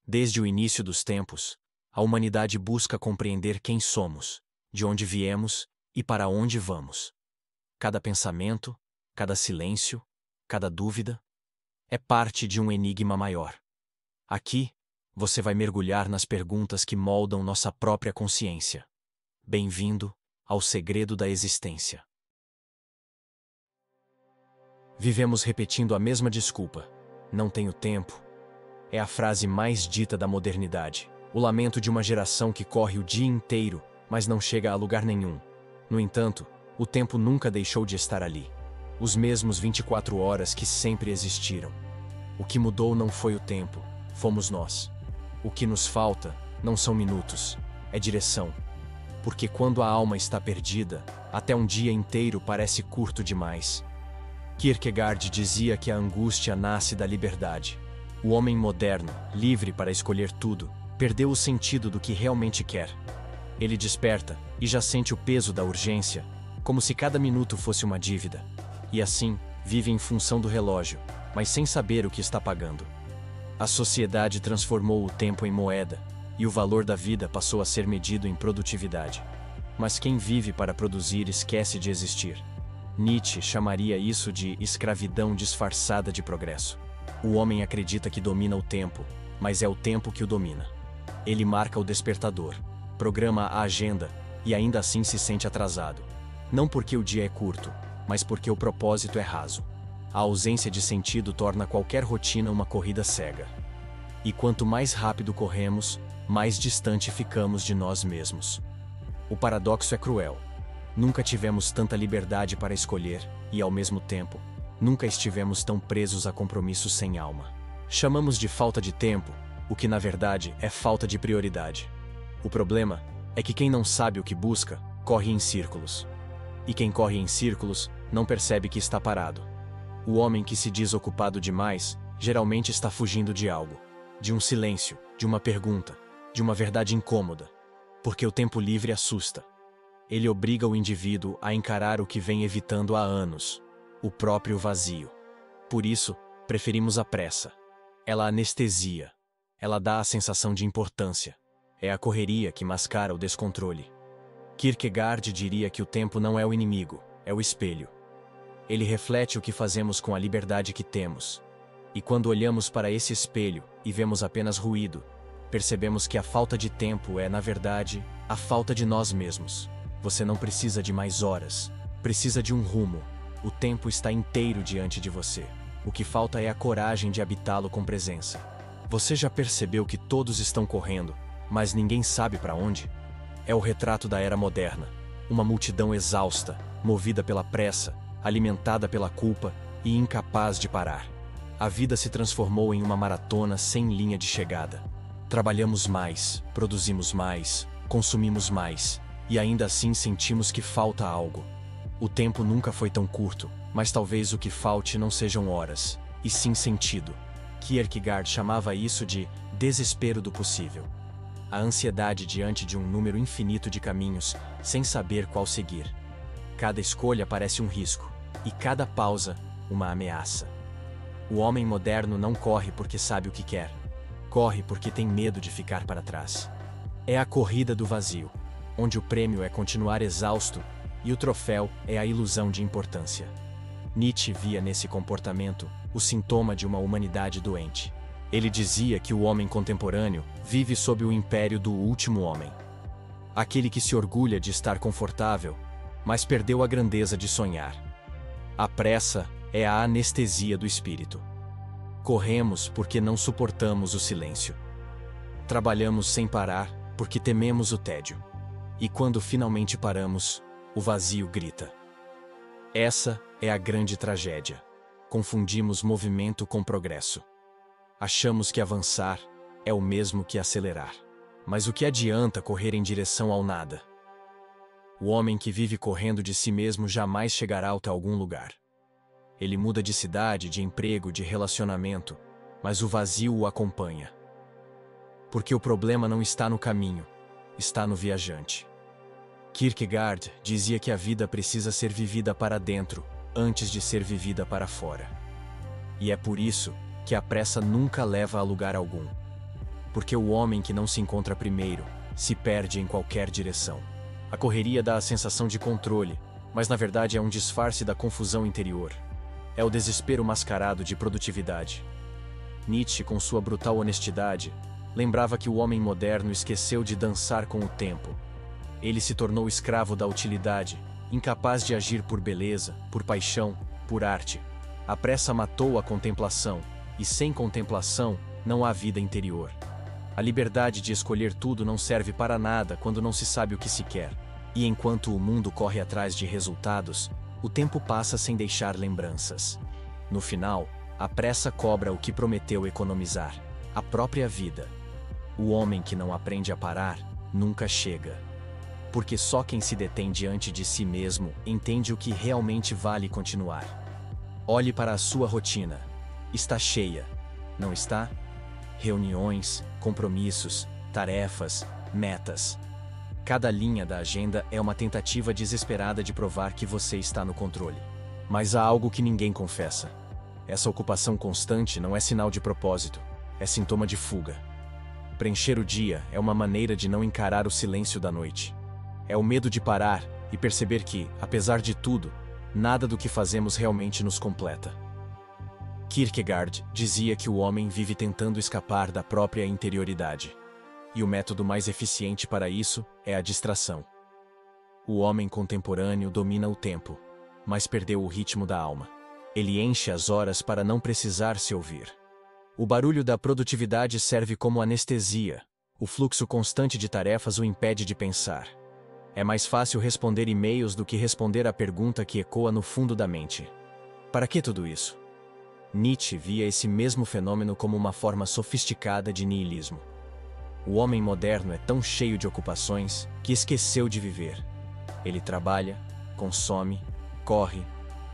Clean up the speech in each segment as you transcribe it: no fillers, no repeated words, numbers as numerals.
Desde o início dos tempos, a humanidade busca compreender quem somos, de onde viemos e para onde vamos. Cada pensamento, cada silêncio, cada dúvida é parte de um enigma maior. Aqui, você vai mergulhar nas perguntas que moldam nossa própria consciência. Bem-vindo ao segredo da existência. Vivemos repetindo a mesma desculpa: não tenho tempo. É a frase mais dita da modernidade. O lamento de uma geração que corre o dia inteiro, mas não chega a lugar nenhum. No entanto, o tempo nunca deixou de estar ali. Os mesmos 24 horas que sempre existiram. O que mudou não foi o tempo, fomos nós. O que nos falta não são minutos, é direção. Porque quando a alma está perdida, até um dia inteiro parece curto demais. Kierkegaard dizia que a angústia nasce da liberdade. O homem moderno, livre para escolher tudo, perdeu o sentido do que realmente quer. Ele desperta e já sente o peso da urgência, como se cada minuto fosse uma dívida. E assim, vive em função do relógio, mas sem saber o que está pagando. A sociedade transformou o tempo em moeda, e o valor da vida passou a ser medido em produtividade. Mas quem vive para produzir esquece de existir. Nietzsche chamaria isso de escravidão disfarçada de progresso. O homem acredita que domina o tempo, mas é o tempo que o domina. Ele marca o despertador, programa a agenda e ainda assim se sente atrasado. Não porque o dia é curto, mas porque o propósito é raso. A ausência de sentido torna qualquer rotina uma corrida cega. E quanto mais rápido corremos, mais distante ficamos de nós mesmos. O paradoxo é cruel. Nunca tivemos tanta liberdade para escolher e, ao mesmo tempo, nunca estivemos tão presos a compromissos sem alma. Chamamos de falta de tempo, o que na verdade é falta de prioridade. O problema é que quem não sabe o que busca, corre em círculos. E quem corre em círculos, não percebe que está parado. O homem que se diz ocupado demais, geralmente está fugindo de algo. De um silêncio, de uma pergunta, de uma verdade incômoda. Porque o tempo livre assusta. Ele obriga o indivíduo a encarar o que vem evitando há anos. O próprio vazio. Por isso, preferimos a pressa. Ela anestesia. Ela dá a sensação de importância. É a correria que mascara o descontrole. Kierkegaard diria que o tempo não é o inimigo, é o espelho. Ele reflete o que fazemos com a liberdade que temos. E quando olhamos para esse espelho e vemos apenas ruído, percebemos que a falta de tempo é, na verdade, a falta de nós mesmos. Você não precisa de mais horas, precisa de um rumo. O tempo está inteiro diante de você. O que falta é a coragem de habitá-lo com presença. Você já percebeu que todos estão correndo, mas ninguém sabe para onde? É o retrato da era moderna. Uma multidão exausta, movida pela pressa, alimentada pela culpa e incapaz de parar. A vida se transformou em uma maratona sem linha de chegada. Trabalhamos mais, produzimos mais, consumimos mais, e ainda assim sentimos que falta algo. O tempo nunca foi tão curto, mas talvez o que falte não sejam horas, e sim sentido. Kierkegaard chamava isso de desespero do possível. A ansiedade diante de um número infinito de caminhos, sem saber qual seguir. Cada escolha parece um risco, e cada pausa, uma ameaça. O homem moderno não corre porque sabe o que quer. Corre porque tem medo de ficar para trás. É a corrida do vazio, onde o prêmio é continuar exausto e o troféu é a ilusão de importância. Nietzsche via nesse comportamento o sintoma de uma humanidade doente. Ele dizia que o homem contemporâneo vive sob o império do último homem. Aquele que se orgulha de estar confortável, mas perdeu a grandeza de sonhar. A pressa é a anestesia do espírito. Corremos porque não suportamos o silêncio. Trabalhamos sem parar porque tememos o tédio. E quando finalmente paramos, o vazio grita. Essa é a grande tragédia. Confundimos movimento com progresso. Achamos que avançar é o mesmo que acelerar. Mas o que adianta correr em direção ao nada? O homem que vive correndo de si mesmo jamais chegará até algum lugar. Ele muda de cidade, de emprego, de relacionamento, mas o vazio o acompanha. Porque o problema não está no caminho, está no viajante. Kierkegaard dizia que a vida precisa ser vivida para dentro, antes de ser vivida para fora. E é por isso que a pressa nunca leva a lugar algum. porque o homem que não se encontra primeiro se perde em qualquer direção. A correria dá a sensação de controle, mas na verdade é um disfarce da confusão interior. É o desespero mascarado de produtividade. Nietzsche, com sua brutal honestidade, lembrava que o homem moderno esqueceu de dançar com o tempo. Ele se tornou escravo da utilidade, incapaz de agir por beleza, por paixão, por arte. A pressa matou a contemplação, e sem contemplação não há vida interior. A liberdade de escolher tudo não serve para nada quando não se sabe o que se quer. E enquanto o mundo corre atrás de resultados, o tempo passa sem deixar lembranças. No final, a pressa cobra o que prometeu economizar: a própria vida. O homem que não aprende a parar nunca chega. Porque só quem se detém diante de si mesmo entende o que realmente vale continuar. Olhe para a sua rotina. Está cheia, não está? Reuniões, compromissos, tarefas, metas. Cada linha da agenda é uma tentativa desesperada de provar que você está no controle. Mas há algo que ninguém confessa. Essa ocupação constante não é sinal de propósito, é sintoma de fuga. Preencher o dia é uma maneira de não encarar o silêncio da noite. É o medo de parar e perceber que, apesar de tudo, nada do que fazemos realmente nos completa. Kierkegaard dizia que o homem vive tentando escapar da própria interioridade. E o método mais eficiente para isso é a distração. O homem contemporâneo domina o tempo, mas perdeu o ritmo da alma. Ele enche as horas para não precisar se ouvir. O barulho da produtividade serve como anestesia. O fluxo constante de tarefas o impede de pensar. É mais fácil responder e-mails do que responder à pergunta que ecoa no fundo da mente: para que tudo isso? Nietzsche via esse mesmo fenômeno como uma forma sofisticada de niilismo. O homem moderno é tão cheio de ocupações que esqueceu de viver. Ele trabalha, consome, corre,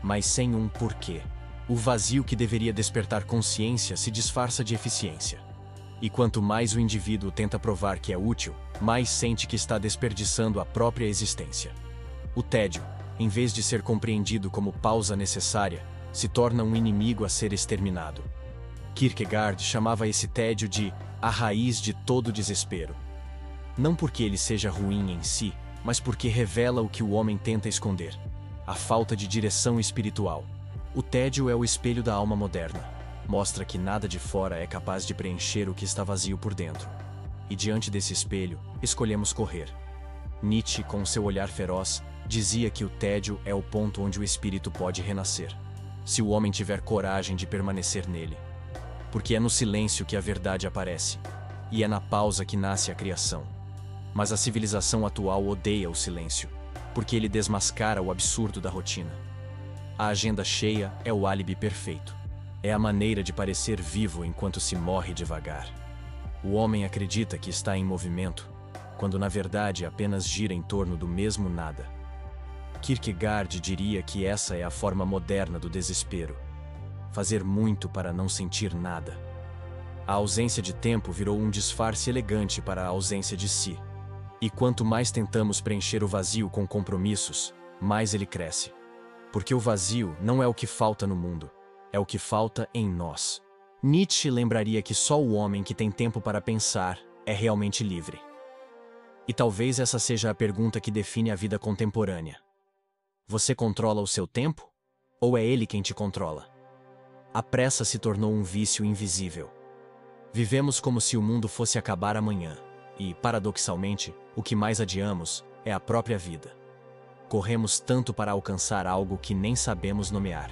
mas sem um porquê. O vazio que deveria despertar consciência se disfarça de eficiência. E quanto mais o indivíduo tenta provar que é útil, mais sente que está desperdiçando a própria existência. O tédio, em vez de ser compreendido como pausa necessária, se torna um inimigo a ser exterminado. Kierkegaard chamava esse tédio de a raiz de todo desespero. Não porque ele seja ruim em si, mas porque revela o que o homem tenta esconder: a falta de direção espiritual. O tédio é o espelho da alma moderna. Mostra que nada de fora é capaz de preencher o que está vazio por dentro. E diante desse espelho, escolhemos correr. Nietzsche, com seu olhar feroz, dizia que o tédio é o ponto onde o espírito pode renascer, se o homem tiver coragem de permanecer nele. Porque é no silêncio que a verdade aparece, e é na pausa que nasce a criação. Mas a civilização atual odeia o silêncio, porque ele desmascara o absurdo da rotina. A agenda cheia é o álibi perfeito. É a maneira de parecer vivo enquanto se morre devagar. O homem acredita que está em movimento, quando na verdade apenas gira em torno do mesmo nada. Kierkegaard diria que essa é a forma moderna do desespero: fazer muito para não sentir nada. A ausência de tempo virou um disfarce elegante para a ausência de si. E quanto mais tentamos preencher o vazio com compromissos, mais ele cresce. Porque o vazio não é o que falta no mundo, é o que falta em nós. Nietzsche lembraria que só o homem que tem tempo para pensar é realmente livre. E talvez essa seja a pergunta que define a vida contemporânea. Você controla o seu tempo? Ou é ele quem te controla? A pressa se tornou um vício invisível. Vivemos como se o mundo fosse acabar amanhã, e, paradoxalmente, o que mais adiamos é a própria vida. Corremos tanto para alcançar algo que nem sabemos nomear.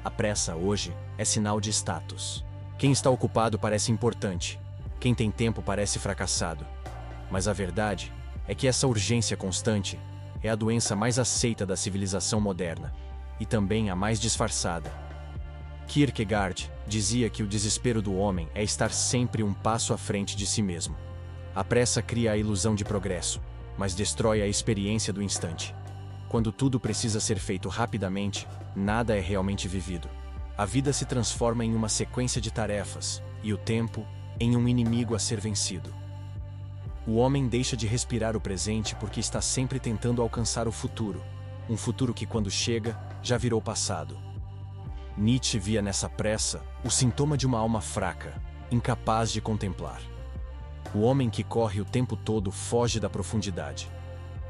A pressa, hoje, é sinal de status. Quem está ocupado parece importante, quem tem tempo parece fracassado. Mas a verdade é que essa urgência constante é a doença mais aceita da civilização moderna, e também a mais disfarçada. Kierkegaard dizia que o desespero do homem é estar sempre um passo à frente de si mesmo. A pressa cria a ilusão de progresso, mas destrói a experiência do instante. Quando tudo precisa ser feito rapidamente, nada é realmente vivido. A vida se transforma em uma sequência de tarefas, e o tempo em um inimigo a ser vencido. O homem deixa de respirar o presente porque está sempre tentando alcançar o futuro, um futuro que, quando chega, já virou passado. Nietzsche via nessa pressa o sintoma de uma alma fraca, incapaz de contemplar. O homem que corre o tempo todo foge da profundidade.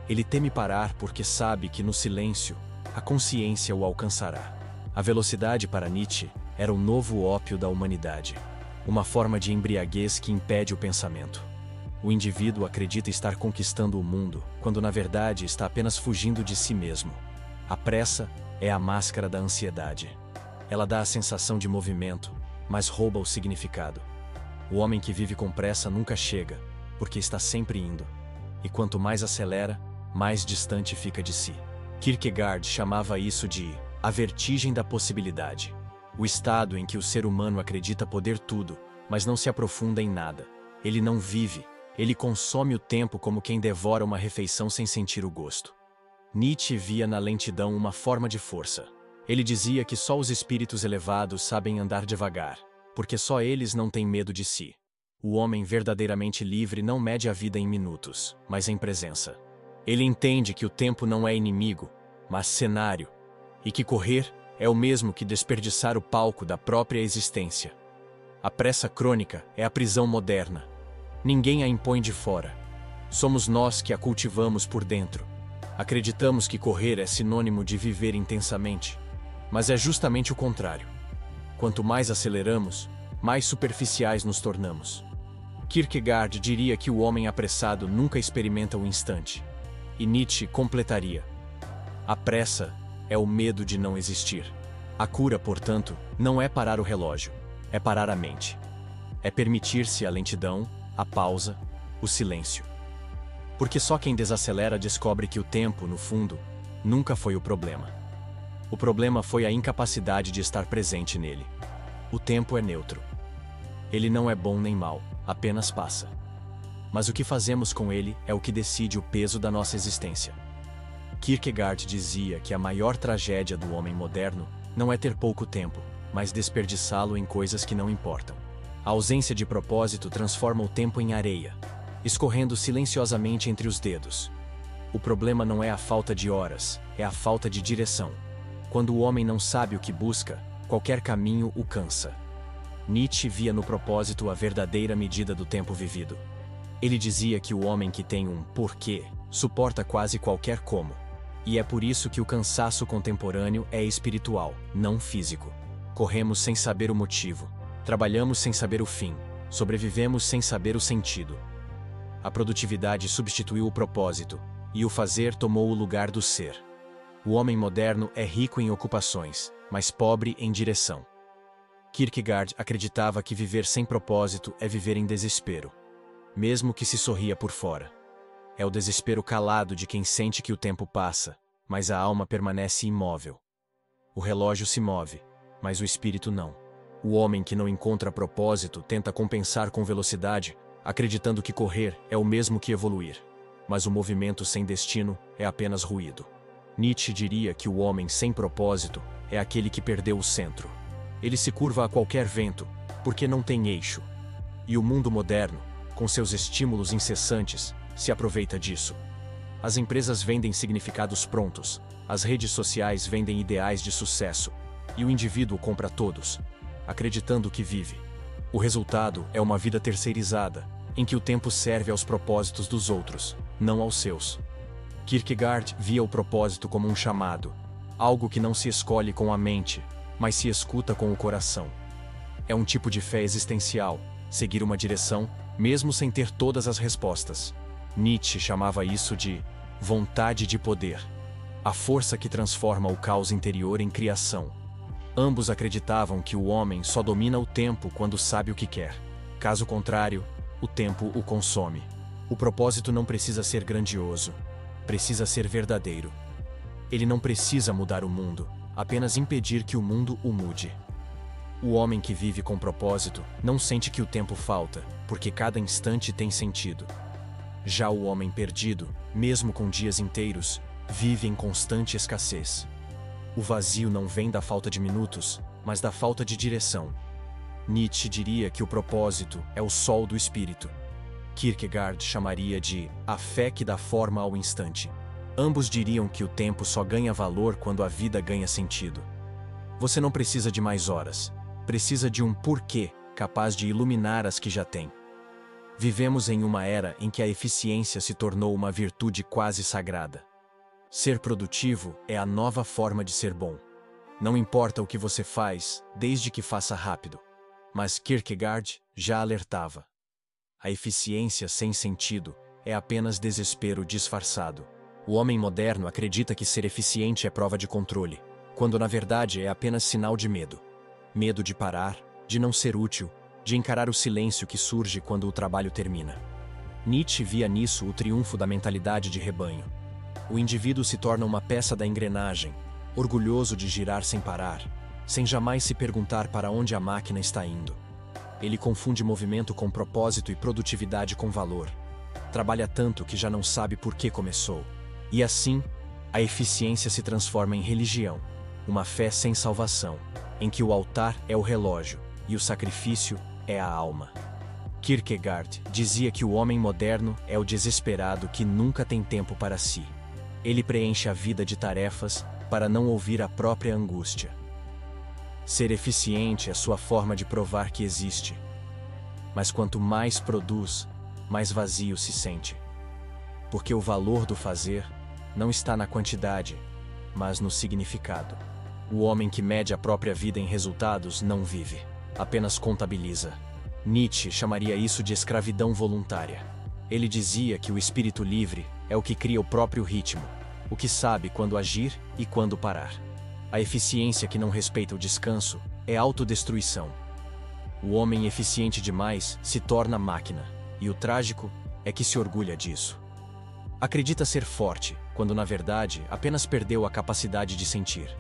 Ele teme parar porque sabe que no silêncio, a consciência o alcançará. A velocidade para Nietzsche era o novo ópio da humanidade. Uma forma de embriaguez que impede o pensamento. O indivíduo acredita estar conquistando o mundo, quando na verdade está apenas fugindo de si mesmo. A pressa é a máscara da ansiedade. Ela dá a sensação de movimento, mas rouba o significado. O homem que vive com pressa nunca chega, porque está sempre indo. E quanto mais acelera, mais distante fica de si. Kierkegaard chamava isso de a vertigem da possibilidade. O estado em que o ser humano acredita poder tudo, mas não se aprofunda em nada. Ele não vive, ele consome o tempo como quem devora uma refeição sem sentir o gosto. Nietzsche via na lentidão uma forma de força. Ele dizia que só os espíritos elevados sabem andar devagar, porque só eles não têm medo de si. O homem verdadeiramente livre não mede a vida em minutos, mas em presença. Ele entende que o tempo não é inimigo, mas cenário, e que correr é o mesmo que desperdiçar o palco da própria existência. A pressa crônica é a prisão moderna. Ninguém a impõe de fora. Somos nós que a cultivamos por dentro. Acreditamos que correr é sinônimo de viver intensamente, mas é justamente o contrário. Quanto mais aceleramos, mais superficiais nos tornamos. Kierkegaard diria que o homem apressado nunca experimenta o instante. E Nietzsche completaria: a pressa é o medo de não existir. A cura, portanto, não é parar o relógio, é parar a mente. É permitir-se a lentidão, a pausa, o silêncio. Porque só quem desacelera descobre que o tempo, no fundo, nunca foi o problema. O problema foi a incapacidade de estar presente nele. O tempo é neutro. Ele não é bom nem mau, apenas passa. Mas o que fazemos com ele é o que decide o peso da nossa existência. Kierkegaard dizia que a maior tragédia do homem moderno não é ter pouco tempo, mas desperdiçá-lo em coisas que não importam. A ausência de propósito transforma o tempo em areia, escorrendo silenciosamente entre os dedos. O problema não é a falta de horas, é a falta de direção. Quando o homem não sabe o que busca, qualquer caminho o cansa. Nietzsche via no propósito a verdadeira medida do tempo vivido. Ele dizia que o homem que tem um porquê suporta quase qualquer como. E é por isso que o cansaço contemporâneo é espiritual, não físico. Corremos sem saber o motivo, trabalhamos sem saber o fim, sobrevivemos sem saber o sentido. A produtividade substituiu o propósito, e o fazer tomou o lugar do ser. O homem moderno é rico em ocupações, mas pobre em direção. Kierkegaard acreditava que viver sem propósito é viver em desespero, mesmo que se sorria por fora. É o desespero calado de quem sente que o tempo passa, mas a alma permanece imóvel. O relógio se move, mas o espírito não. O homem que não encontra propósito tenta compensar com velocidade, acreditando que correr é o mesmo que evoluir. Mas o movimento sem destino é apenas ruído. Nietzsche diria que o homem sem propósito é aquele que perdeu o centro. Ele se curva a qualquer vento, porque não tem eixo. E o mundo moderno, com seus estímulos incessantes, se aproveita disso. As empresas vendem significados prontos, as redes sociais vendem ideais de sucesso, e o indivíduo compra todos, acreditando que vive. O resultado é uma vida terceirizada, em que o tempo serve aos propósitos dos outros, não aos seus. Kierkegaard via o propósito como um chamado, algo que não se escolhe com a mente, mas se escuta com o coração. É um tipo de fé existencial, seguir uma direção, mesmo sem ter todas as respostas. Nietzsche chamava isso de vontade de poder, a força que transforma o caos interior em criação. Ambos acreditavam que o homem só domina o tempo quando sabe o que quer. Caso contrário, o tempo o consome. O propósito não precisa ser grandioso, precisa ser verdadeiro. Ele não precisa mudar o mundo, apenas impedir que o mundo o mude. O homem que vive com propósito não sente que o tempo falta, porque cada instante tem sentido. Já o homem perdido, mesmo com dias inteiros, vive em constante escassez. O vazio não vem da falta de minutos, mas da falta de direção. Nietzsche diria que o propósito é o sol do espírito. Kierkegaard chamaria de a fé que dá forma ao instante. Ambos diriam que o tempo só ganha valor quando a vida ganha sentido. Você não precisa de mais horas, precisa de um porquê capaz de iluminar as que já tem. Vivemos em uma era em que a eficiência se tornou uma virtude quase sagrada. Ser produtivo é a nova forma de ser bom. Não importa o que você faz, desde que faça rápido. Mas Kierkegaard já alertava. A eficiência sem sentido é apenas desespero disfarçado. O homem moderno acredita que ser eficiente é prova de controle, quando na verdade é apenas sinal de medo. Medo de parar, de não ser útil, de encarar o silêncio que surge quando o trabalho termina. Nietzsche via nisso o triunfo da mentalidade de rebanho. O indivíduo se torna uma peça da engrenagem, orgulhoso de girar sem parar, sem jamais se perguntar para onde a máquina está indo. Ele confunde movimento com propósito e produtividade com valor. Trabalha tanto que já não sabe por que começou. E assim, a eficiência se transforma em religião, uma fé sem salvação, em que o altar é o relógio e o sacrifício é a alma. Kierkegaard dizia que o homem moderno é o desesperado que nunca tem tempo para si. Ele preenche a vida de tarefas para não ouvir a própria angústia. Ser eficiente é sua forma de provar que existe. Mas quanto mais produz, mais vazio se sente. Porque o valor do fazer não está na quantidade, mas no significado. O homem que mede a própria vida em resultados não vive, apenas contabiliza. Nietzsche chamaria isso de escravidão voluntária. Ele dizia que o espírito livre é o que cria o próprio ritmo, o que sabe quando agir e quando parar. A eficiência que não respeita o descanso é autodestruição. O homem eficiente demais se torna máquina, e o trágico é que se orgulha disso. Acredita ser forte, quando na verdade apenas perdeu a capacidade de sentir.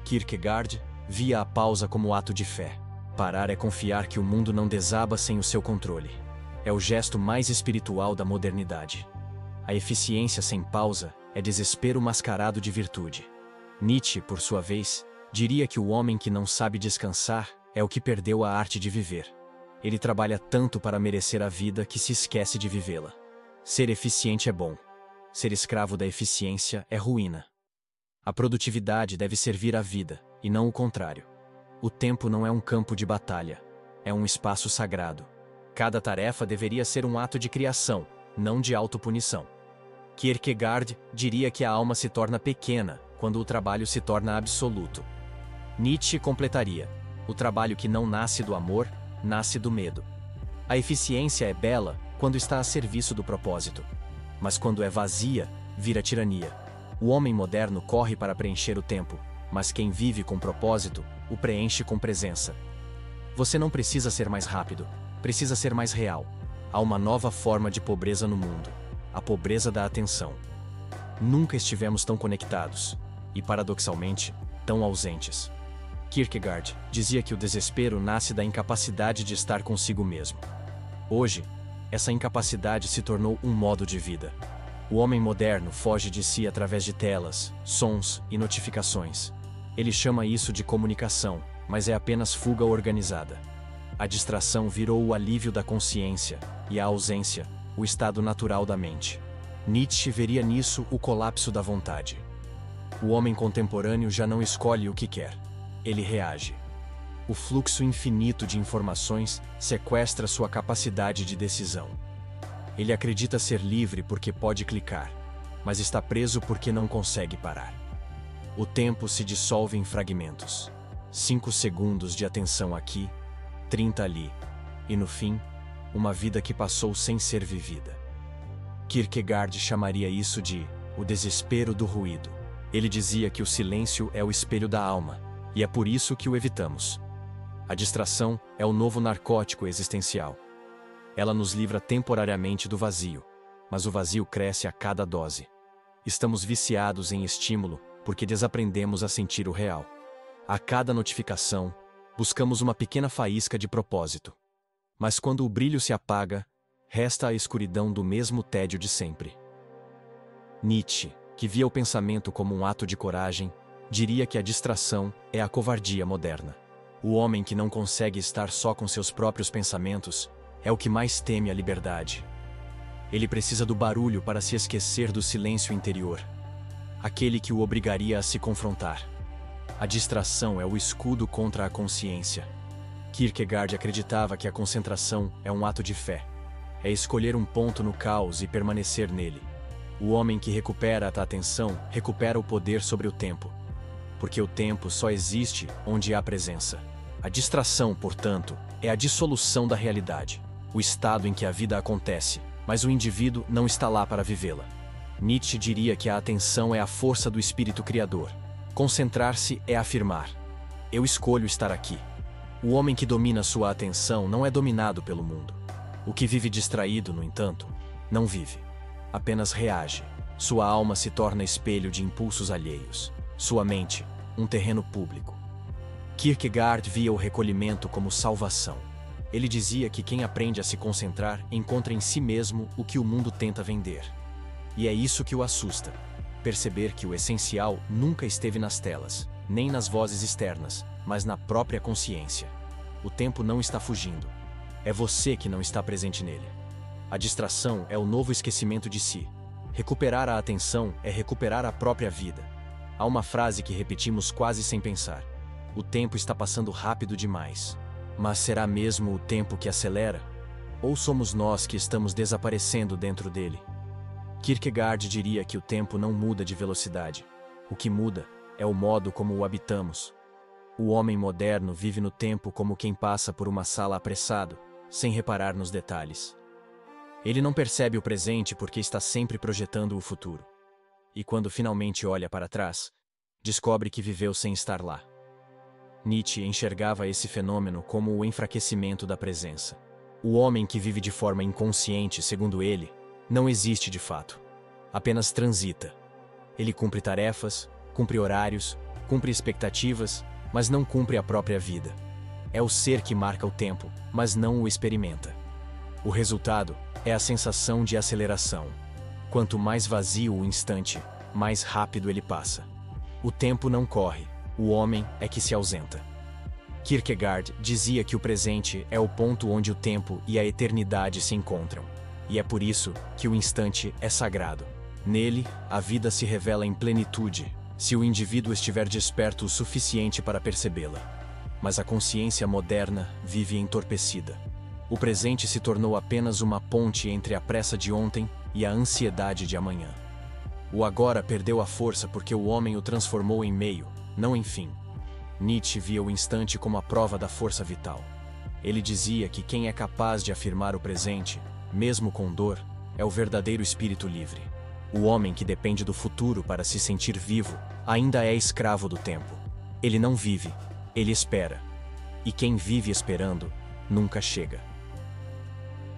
Kierkegaard via a pausa como ato de fé. Parar é confiar que o mundo não desaba sem o seu controle. É o gesto mais espiritual da modernidade. A eficiência sem pausa é desespero mascarado de virtude. Nietzsche, por sua vez, diria que o homem que não sabe descansar é o que perdeu a arte de viver. Ele trabalha tanto para merecer a vida que se esquece de vivê-la. Ser eficiente é bom. Ser escravo da eficiência é ruína. A produtividade deve servir à vida, e não o contrário. O tempo não é um campo de batalha, é um espaço sagrado. Cada tarefa deveria ser um ato de criação, não de autopunição. Kierkegaard diria que a alma se torna pequena quando o trabalho se torna absoluto. Nietzsche completaria: o trabalho que não nasce do amor, nasce do medo. A eficiência é bela quando está a serviço do propósito, mas quando é vazia, vira tirania. O homem moderno corre para preencher o tempo, mas quem vive com propósito, o preenche com presença. Você não precisa ser mais rápido, precisa ser mais real. Há uma nova forma de pobreza no mundo, a pobreza da atenção. Nunca estivemos tão conectados, e paradoxalmente, tão ausentes. Kierkegaard dizia que o desespero nasce da incapacidade de estar consigo mesmo. Hoje, essa incapacidade se tornou um modo de vida. O homem moderno foge de si através de telas, sons e notificações. Ele chama isso de comunicação, mas é apenas fuga organizada. A distração virou o alívio da consciência, e a ausência, o estado natural da mente. Nietzsche veria nisso o colapso da vontade. O homem contemporâneo já não escolhe o que quer. Ele reage. O fluxo infinito de informações sequestra sua capacidade de decisão. Ele acredita ser livre porque pode clicar, mas está preso porque não consegue parar. O tempo se dissolve em fragmentos. 5 segundos de atenção aqui, 30 ali, e no fim, uma vida que passou sem ser vivida. Kierkegaard chamaria isso de o desespero do ruído. Ele dizia que o silêncio é o espelho da alma, e é por isso que o evitamos. A distração é o novo narcótico existencial. Ela nos livra temporariamente do vazio, mas o vazio cresce a cada dose. Estamos viciados em estímulo porque desaprendemos a sentir o real. A cada notificação, buscamos uma pequena faísca de propósito. Mas quando o brilho se apaga, resta a escuridão do mesmo tédio de sempre. Nietzsche, que via o pensamento como um ato de coragem, diria que a distração é a covardia moderna. O homem que não consegue estar só com seus próprios pensamentos é o que mais teme a liberdade. Ele precisa do barulho para se esquecer do silêncio interior, aquele que o obrigaria a se confrontar. A distração é o escudo contra a consciência. Kierkegaard acreditava que a concentração é um ato de fé. É escolher um ponto no caos e permanecer nele. O homem que recupera a atenção recupera o poder sobre o tempo. Porque o tempo só existe onde há presença. A distração, portanto, é a dissolução da realidade, o estado em que a vida acontece, mas o indivíduo não está lá para vivê-la. Nietzsche diria que a atenção é a força do espírito criador. Concentrar-se é afirmar: eu escolho estar aqui. O homem que domina sua atenção não é dominado pelo mundo. O que vive distraído, no entanto, não vive. Apenas reage. Sua alma se torna espelho de impulsos alheios. Sua mente, um terreno público. Kierkegaard via o recolhimento como salvação. Ele dizia que quem aprende a se concentrar encontra em si mesmo o que o mundo tenta vender. E é isso que o assusta. Perceber que o essencial nunca esteve nas telas, nem nas vozes externas, mas na própria consciência. O tempo não está fugindo. É você que não está presente nele. A distração é o novo esquecimento de si. Recuperar a atenção é recuperar a própria vida. Há uma frase que repetimos quase sem pensar: o tempo está passando rápido demais. Mas será mesmo o tempo que acelera? Ou somos nós que estamos desaparecendo dentro dele? Kierkegaard diria que o tempo não muda de velocidade. O que muda é o modo como o habitamos. O homem moderno vive no tempo como quem passa por uma sala apressado, sem reparar nos detalhes. Ele não percebe o presente porque está sempre projetando o futuro. E quando finalmente olha para trás, descobre que viveu sem estar lá. Nietzsche enxergava esse fenômeno como o enfraquecimento da presença. O homem que vive de forma inconsciente, segundo ele, não existe de fato. Apenas transita. Ele cumpre tarefas, cumpre horários, cumpre expectativas, mas não cumpre a própria vida. É o ser que marca o tempo, mas não o experimenta. O resultado é a sensação de aceleração. Quanto mais vazio o instante, mais rápido ele passa. O tempo não corre, o homem é que se ausenta. Kierkegaard dizia que o presente é o ponto onde o tempo e a eternidade se encontram. E é por isso que o instante é sagrado. Nele, a vida se revela em plenitude, se o indivíduo estiver desperto o suficiente para percebê-la. Mas a consciência moderna vive entorpecida. O presente se tornou apenas uma ponte entre a pressa de ontem e a ansiedade de amanhã. O agora perdeu a força porque o homem o transformou em meio, não em fim. Nietzsche via o instante como a prova da força vital. Ele dizia que quem é capaz de afirmar o presente, mesmo com dor, é o verdadeiro espírito livre. O homem que depende do futuro para se sentir vivo ainda é escravo do tempo. Ele não vive, ele espera. E quem vive esperando, nunca chega.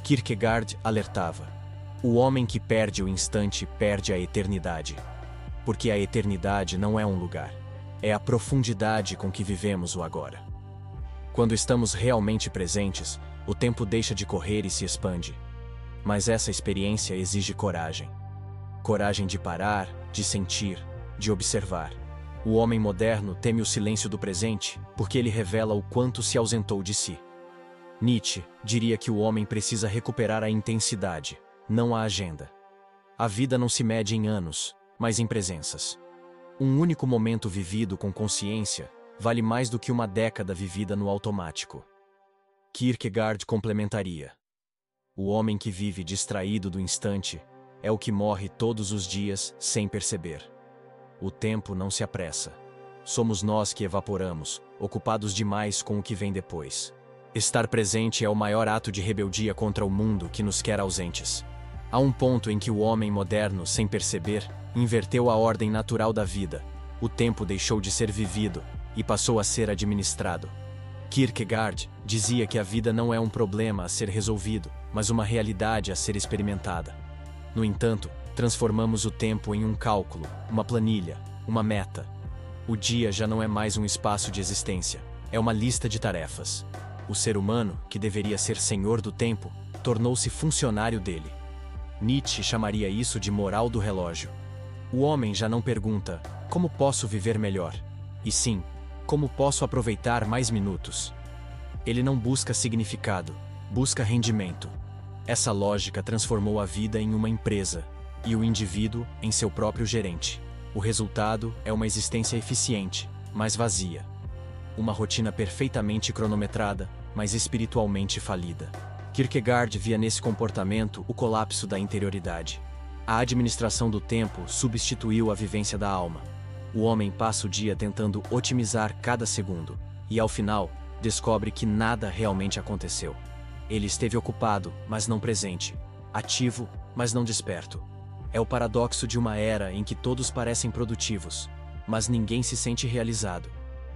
Kierkegaard alertava: o homem que perde o instante perde a eternidade. Porque a eternidade não é um lugar, é a profundidade com que vivemos o agora. Quando estamos realmente presentes, o tempo deixa de correr e se expande. Mas essa experiência exige coragem. Coragem de parar, de sentir, de observar. O homem moderno teme o silêncio do presente porque ele revela o quanto se ausentou de si. Nietzsche diria que o homem precisa recuperar a intensidade, não a agenda. A vida não se mede em anos, mas em presenças. Um único momento vivido com consciência vale mais do que uma década vivida no automático. Kierkegaard complementaria: o homem que vive distraído do instante é o que morre todos os dias sem perceber. O tempo não se apressa. Somos nós que evaporamos, ocupados demais com o que vem depois. Estar presente é o maior ato de rebeldia contra o mundo que nos quer ausentes. Há um ponto em que o homem moderno, sem perceber, inverteu a ordem natural da vida. O tempo deixou de ser vivido e passou a ser administrado. Kierkegaard dizia que a vida não é um problema a ser resolvido, mas uma realidade a ser experimentada. No entanto, transformamos o tempo em um cálculo, uma planilha, uma meta. O dia já não é mais um espaço de existência, é uma lista de tarefas. O ser humano, que deveria ser senhor do tempo, tornou-se funcionário dele. Nietzsche chamaria isso de moral do relógio. O homem já não pergunta: como posso viver melhor? E sim, como posso aproveitar mais minutos? Ele não busca significado, busca rendimento. Essa lógica transformou a vida em uma empresa, e o indivíduo em seu próprio gerente. O resultado é uma existência eficiente, mas vazia. Uma rotina perfeitamente cronometrada, mas espiritualmente falida. Kierkegaard via nesse comportamento o colapso da interioridade. A administração do tempo substituiu a vivência da alma. O homem passa o dia tentando otimizar cada segundo, e ao final, descobre que nada realmente aconteceu. Ele esteve ocupado, mas não presente. Ativo, mas não desperto. É o paradoxo de uma era em que todos parecem produtivos, mas ninguém se sente realizado.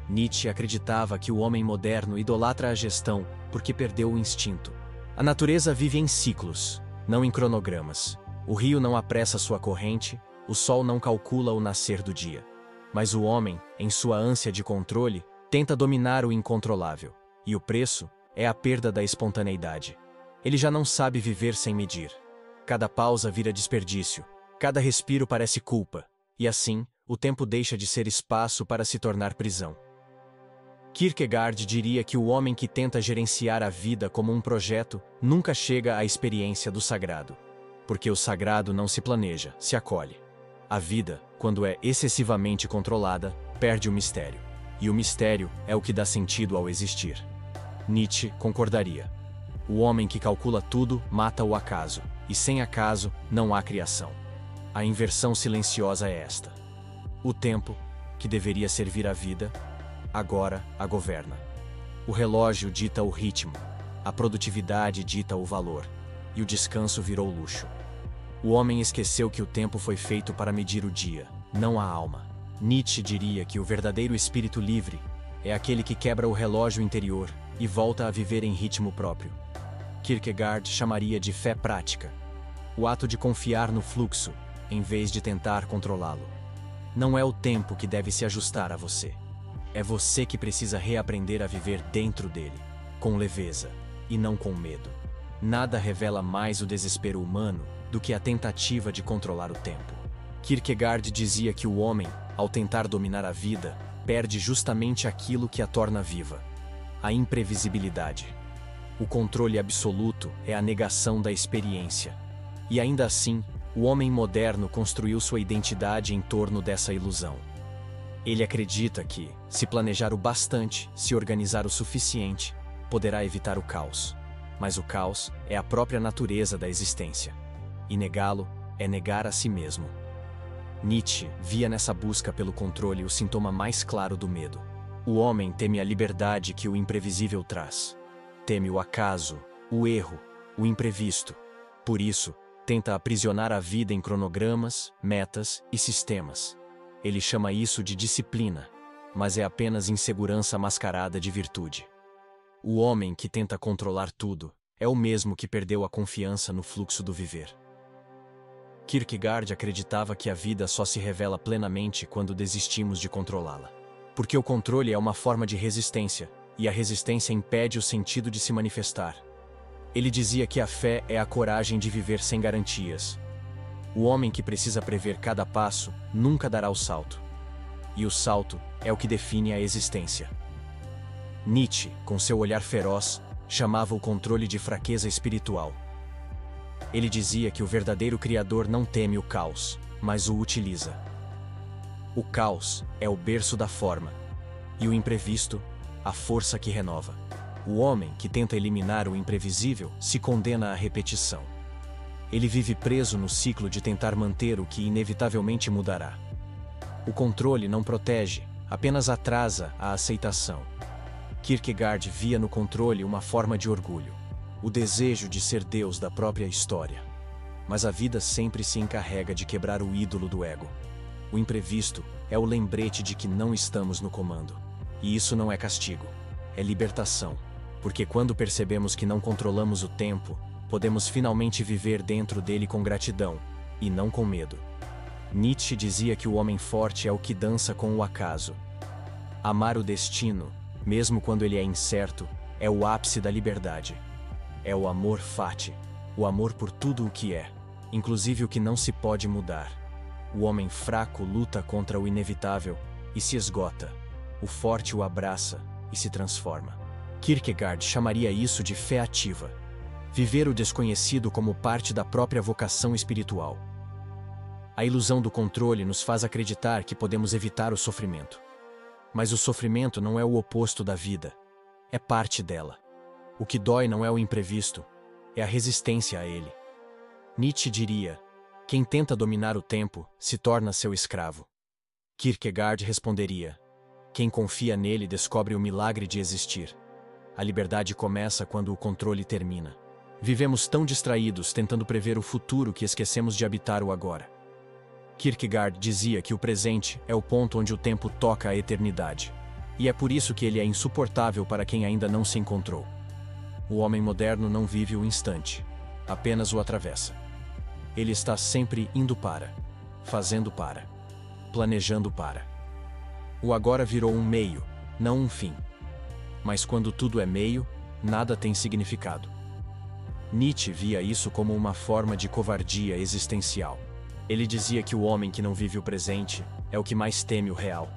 Nietzsche acreditava que o homem moderno idolatra a gestão porque perdeu o instinto. A natureza vive em ciclos, não em cronogramas. O rio não apressa sua corrente, o sol não calcula o nascer do dia. Mas o homem, em sua ânsia de controle, tenta dominar o incontrolável. E o preço é a perda da espontaneidade. Ele já não sabe viver sem medir. Cada pausa vira desperdício, cada respiro parece culpa, e assim, o tempo deixa de ser espaço para se tornar prisão. Kierkegaard diria que o homem que tenta gerenciar a vida como um projeto nunca chega à experiência do sagrado. Porque o sagrado não se planeja, se acolhe. A vida, quando é excessivamente controlada, perde o mistério. E o mistério é o que dá sentido ao existir. Nietzsche concordaria. O homem que calcula tudo mata o acaso, e sem acaso não há criação. A inversão silenciosa é esta. O tempo, que deveria servir à vida, agora a governa. O relógio dita o ritmo, a produtividade dita o valor, e o descanso virou luxo. O homem esqueceu que o tempo foi feito para medir o dia, não a alma. Nietzsche diria que o verdadeiro espírito livre é aquele que quebra o relógio interior e volta a viver em ritmo próprio. Kierkegaard chamaria de fé prática, o ato de confiar no fluxo, em vez de tentar controlá-lo. Não é o tempo que deve se ajustar a você. É você que precisa reaprender a viver dentro dele, com leveza, e não com medo. Nada revela mais o desespero humano do que a tentativa de controlar o tempo. Kierkegaard dizia que o homem, ao tentar dominar a vida, perde justamente aquilo que a torna viva: a imprevisibilidade. O controle absoluto é a negação da experiência. E ainda assim, o homem moderno construiu sua identidade em torno dessa ilusão. Ele acredita que, se planejar o bastante, se organizar o suficiente, poderá evitar o caos. Mas o caos é a própria natureza da existência. E negá-lo é negar a si mesmo. Nietzsche via nessa busca pelo controle o sintoma mais claro do medo. O homem teme a liberdade que o imprevisível traz. Teme o acaso, o erro, o imprevisto. Por isso, tenta aprisionar a vida em cronogramas, metas e sistemas. Ele chama isso de disciplina, mas é apenas insegurança mascarada de virtude. O homem que tenta controlar tudo é o mesmo que perdeu a confiança no fluxo do viver. Kierkegaard acreditava que a vida só se revela plenamente quando desistimos de controlá-la. Porque o controle é uma forma de resistência, e a resistência impede o sentido de se manifestar. Ele dizia que a fé é a coragem de viver sem garantias. O homem que precisa prever cada passo nunca dará o salto. E o salto é o que define a existência. Nietzsche, com seu olhar feroz, chamava o controle de fraqueza espiritual. Ele dizia que o verdadeiro criador não teme o caos, mas o utiliza. O caos é o berço da forma, e o imprevisto, a força que renova. O homem que tenta eliminar o imprevisível se condena à repetição. Ele vive preso no ciclo de tentar manter o que inevitavelmente mudará. O controle não protege, apenas atrasa a aceitação. Kierkegaard via no controle uma forma de orgulho, o desejo de ser Deus da própria história. Mas a vida sempre se encarrega de quebrar o ídolo do ego. O imprevisto é o lembrete de que não estamos no comando. E isso não é castigo, é libertação. Porque quando percebemos que não controlamos o tempo, podemos finalmente viver dentro dele com gratidão, e não com medo. Nietzsche dizia que o homem forte é o que dança com o acaso. Amar o destino, mesmo quando ele é incerto, é o ápice da liberdade. É o amor fati, o amor por tudo o que é, inclusive o que não se pode mudar. O homem fraco luta contra o inevitável e se esgota. O forte o abraça e se transforma. Kierkegaard chamaria isso de fé ativa. Viver o desconhecido como parte da própria vocação espiritual. A ilusão do controle nos faz acreditar que podemos evitar o sofrimento. Mas o sofrimento não é o oposto da vida. É parte dela. O que dói não é o imprevisto, é a resistência a ele. Nietzsche diria: quem tenta dominar o tempo se torna seu escravo. Kierkegaard responderia: quem confia nele descobre o milagre de existir. A liberdade começa quando o controle termina. Vivemos tão distraídos tentando prever o futuro que esquecemos de habitar o agora. Kierkegaard dizia que o presente é o ponto onde o tempo toca a eternidade. E é por isso que ele é insuportável para quem ainda não se encontrou. O homem moderno não vive o instante, apenas o atravessa. Ele está sempre indo para, fazendo para, planejando para. O agora virou um meio, não um fim. Mas quando tudo é meio, nada tem significado. Nietzsche via isso como uma forma de covardia existencial. Ele dizia que o homem que não vive o presente é o que mais teme o real.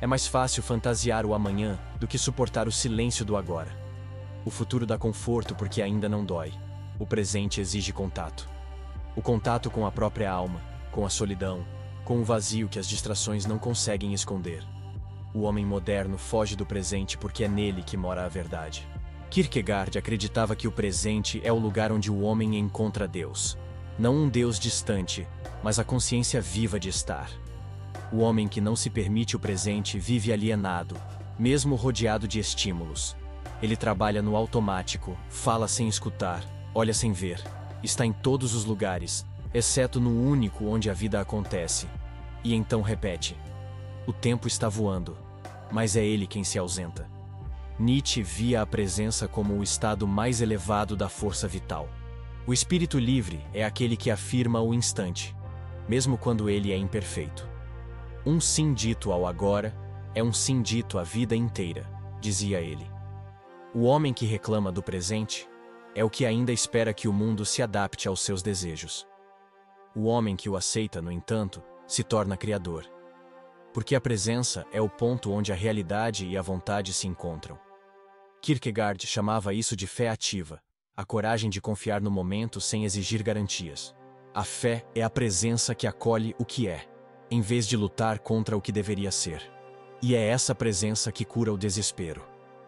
É mais fácil fantasiar o amanhã do que suportar o silêncio do agora. O futuro dá conforto porque ainda não dói. O presente exige contato. O contato com a própria alma, com a solidão, com o vazio que as distrações não conseguem esconder. O homem moderno foge do presente porque é nele que mora a verdade. Kierkegaard acreditava que o presente é o lugar onde o homem encontra Deus. Não um Deus distante, mas a consciência viva de estar. O homem que não se permite o presente vive alienado, mesmo rodeado de estímulos. Ele trabalha no automático, fala sem escutar, olha sem ver. Está em todos os lugares, exceto no único onde a vida acontece. E então repete: o tempo está voando, mas é ele quem se ausenta. Nietzsche via a presença como o estado mais elevado da força vital. O espírito livre é aquele que afirma o instante, mesmo quando ele é imperfeito. Um sim dito ao agora é um sim dito à vida inteira, dizia ele. O homem que reclama do presente é o que ainda espera que o mundo se adapte aos seus desejos. O homem que o aceita, no entanto, se torna criador. Porque a presença é o ponto onde a realidade e a vontade se encontram. Kierkegaard chamava isso de fé ativa, a coragem de confiar no momento sem exigir garantias. A fé é a presença que acolhe o que é, em vez de lutar contra o que deveria ser. E é essa presença que cura o desespero.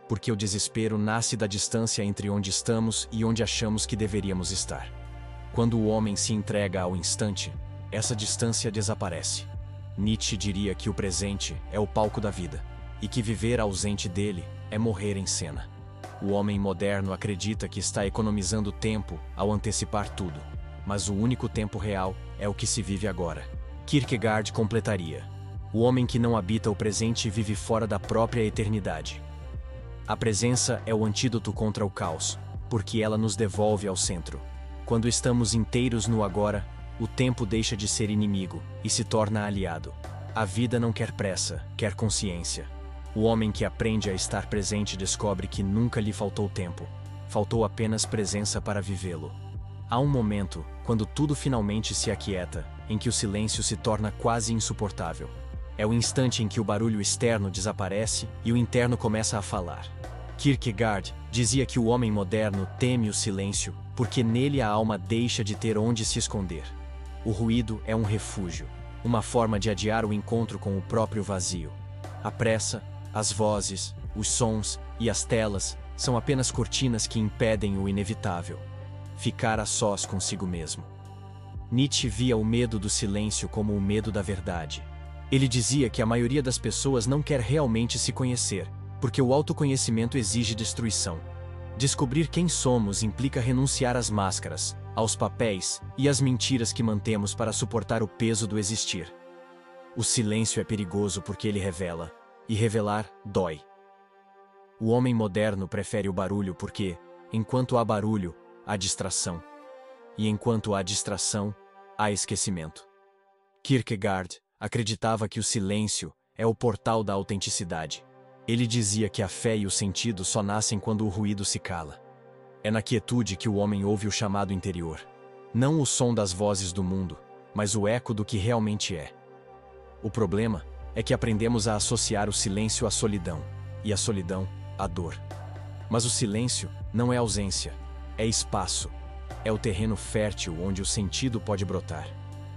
Porque o desespero nasce da distância entre onde estamos e onde achamos que deveríamos estar. Quando o homem se entrega ao instante, essa distância desaparece. Nietzsche diria que o presente é o palco da vida, e que viver ausente dele é morrer em cena. O homem moderno acredita que está economizando tempo ao antecipar tudo, mas o único tempo real é o que se vive agora. Kierkegaard completaria: o homem que não habita o presente vive fora da própria eternidade. A presença é o antídoto contra o caos, porque ela nos devolve ao centro. Quando estamos inteiros no agora, o tempo deixa de ser inimigo e se torna aliado. A vida não quer pressa, quer consciência. O homem que aprende a estar presente descobre que nunca lhe faltou tempo. Faltou apenas presença para vivê-lo. Há um momento, quando tudo finalmente se aquieta, em que o silêncio se torna quase insuportável. É o instante em que o barulho externo desaparece e o interno começa a falar. Kierkegaard dizia que o homem moderno teme o silêncio porque nele a alma deixa de ter onde se esconder. O ruído é um refúgio, uma forma de adiar o encontro com o próprio vazio. A pressa, as vozes, os sons e as telas são apenas cortinas que impedem o inevitável: ficar a sós consigo mesmo. Nietzsche via o medo do silêncio como o medo da verdade. Ele dizia que a maioria das pessoas não quer realmente se conhecer, porque o autoconhecimento exige destruição. Descobrir quem somos implica renunciar às máscaras, aos papéis e às mentiras que mantemos para suportar o peso do existir. O silêncio é perigoso porque ele revela, e revelar dói. O homem moderno prefere o barulho porque, enquanto há barulho, há distração. E enquanto há distração, há esquecimento. Kierkegaard acreditava que o silêncio é o portal da autenticidade. Ele dizia que a fé e o sentido só nascem quando o ruído se cala. É na quietude que o homem ouve o chamado interior. Não o som das vozes do mundo, mas o eco do que realmente é. O problema é que aprendemos a associar o silêncio à solidão, e a solidão à dor. Mas o silêncio não é ausência, é espaço. É o terreno fértil onde o sentido pode brotar.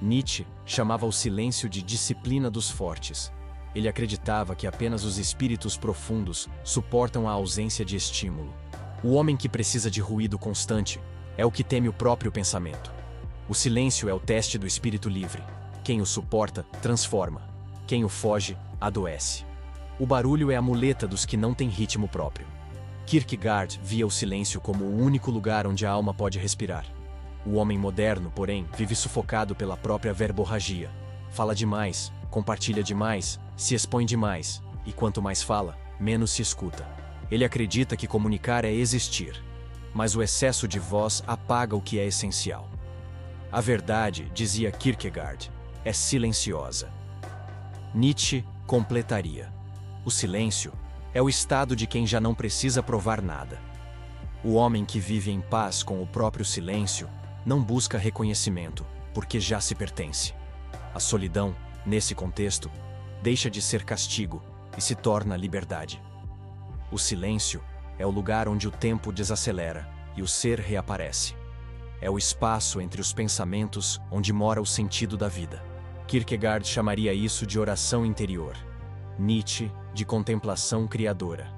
Nietzsche chamava o silêncio de disciplina dos fortes. Ele acreditava que apenas os espíritos profundos suportam a ausência de estímulo. O homem que precisa de ruído constante É o que teme o próprio pensamento. O silêncio é o teste do espírito livre. Quem o suporta, transforma. Quem o foge, adoece. O barulho é a muleta dos que não têm ritmo próprio. Kierkegaard via o silêncio como o único lugar onde a alma pode respirar. O homem moderno, porém, vive sufocado pela própria verborragia. Fala demais, compartilha demais, se expõe demais, e quanto mais fala, menos se escuta. Ele acredita que comunicar é existir, mas o excesso de voz apaga o que é essencial. A verdade, dizia Kierkegaard, é silenciosa. Nietzsche completaria: o silêncio é o estado de quem já não precisa provar nada. O homem que vive em paz com o próprio silêncio não busca reconhecimento, porque já se pertence. A solidão, nesse contexto, deixa de ser castigo e se torna liberdade. O silêncio é o lugar onde o tempo desacelera e o ser reaparece. É o espaço entre os pensamentos onde mora o sentido da vida. Kierkegaard chamaria isso de oração interior. Nietzsche, de contemplação criadora.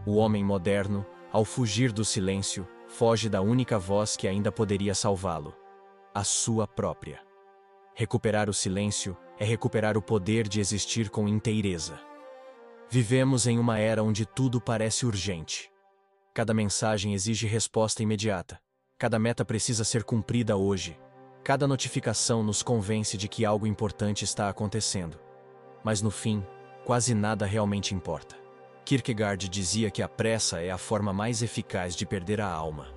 O homem moderno, ao fugir do silêncio, foge da única voz que ainda poderia salvá-lo: a sua própria. Recuperar o silêncio é recuperar o poder de existir com inteireza. Vivemos em uma era onde tudo parece urgente. Cada mensagem exige resposta imediata. Cada meta precisa ser cumprida hoje. Cada notificação nos convence de que algo importante está acontecendo. Mas no fim, quase nada realmente importa. Kierkegaard dizia que a pressa é a forma mais eficaz de perder a alma,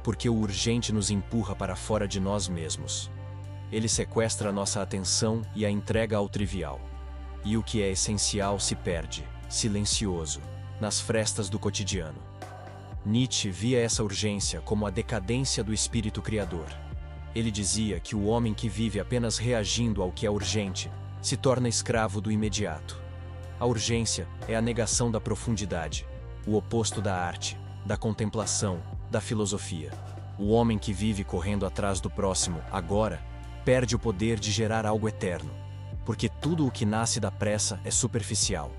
porque o urgente nos empurra para fora de nós mesmos. Ele sequestra nossa atenção e a entrega ao trivial. E o que é essencial se perde, silencioso, nas frestas do cotidiano. Nietzsche via essa urgência como a decadência do espírito criador. Ele dizia que o homem que vive apenas reagindo ao que é urgente se torna escravo do imediato. A urgência é a negação da profundidade, o oposto da arte, da contemplação, da filosofia. O homem que vive correndo atrás do próximo, agora, perde o poder de gerar algo eterno, porque tudo o que nasce da pressa é superficial,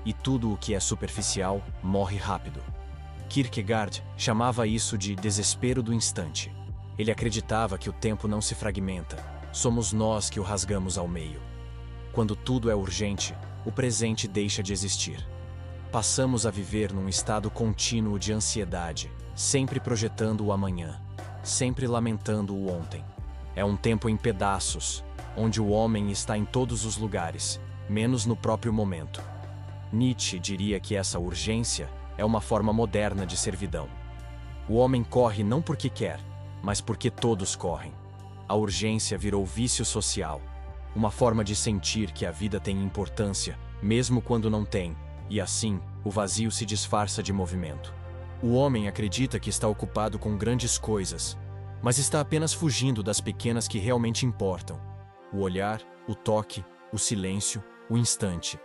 e tudo o que é superficial morre rápido. Kierkegaard chamava isso de desespero do instante. Ele acreditava que o tempo não se fragmenta, somos nós que o rasgamos ao meio. Quando tudo é urgente, o presente deixa de existir. Passamos a viver num estado contínuo de ansiedade, sempre projetando o amanhã, sempre lamentando o ontem. É um tempo em pedaços, onde o homem está em todos os lugares, menos no próprio momento. Nietzsche diria que essa urgência é uma forma moderna de servidão. O homem corre não porque quer, mas porque todos correm. A urgência virou vício social, uma forma de sentir que a vida tem importância, mesmo quando não tem, e assim, o vazio se disfarça de movimento. O homem acredita que está ocupado com grandes coisas, mas está apenas fugindo das pequenas que realmente importam: o olhar, o toque, o silêncio, o instante.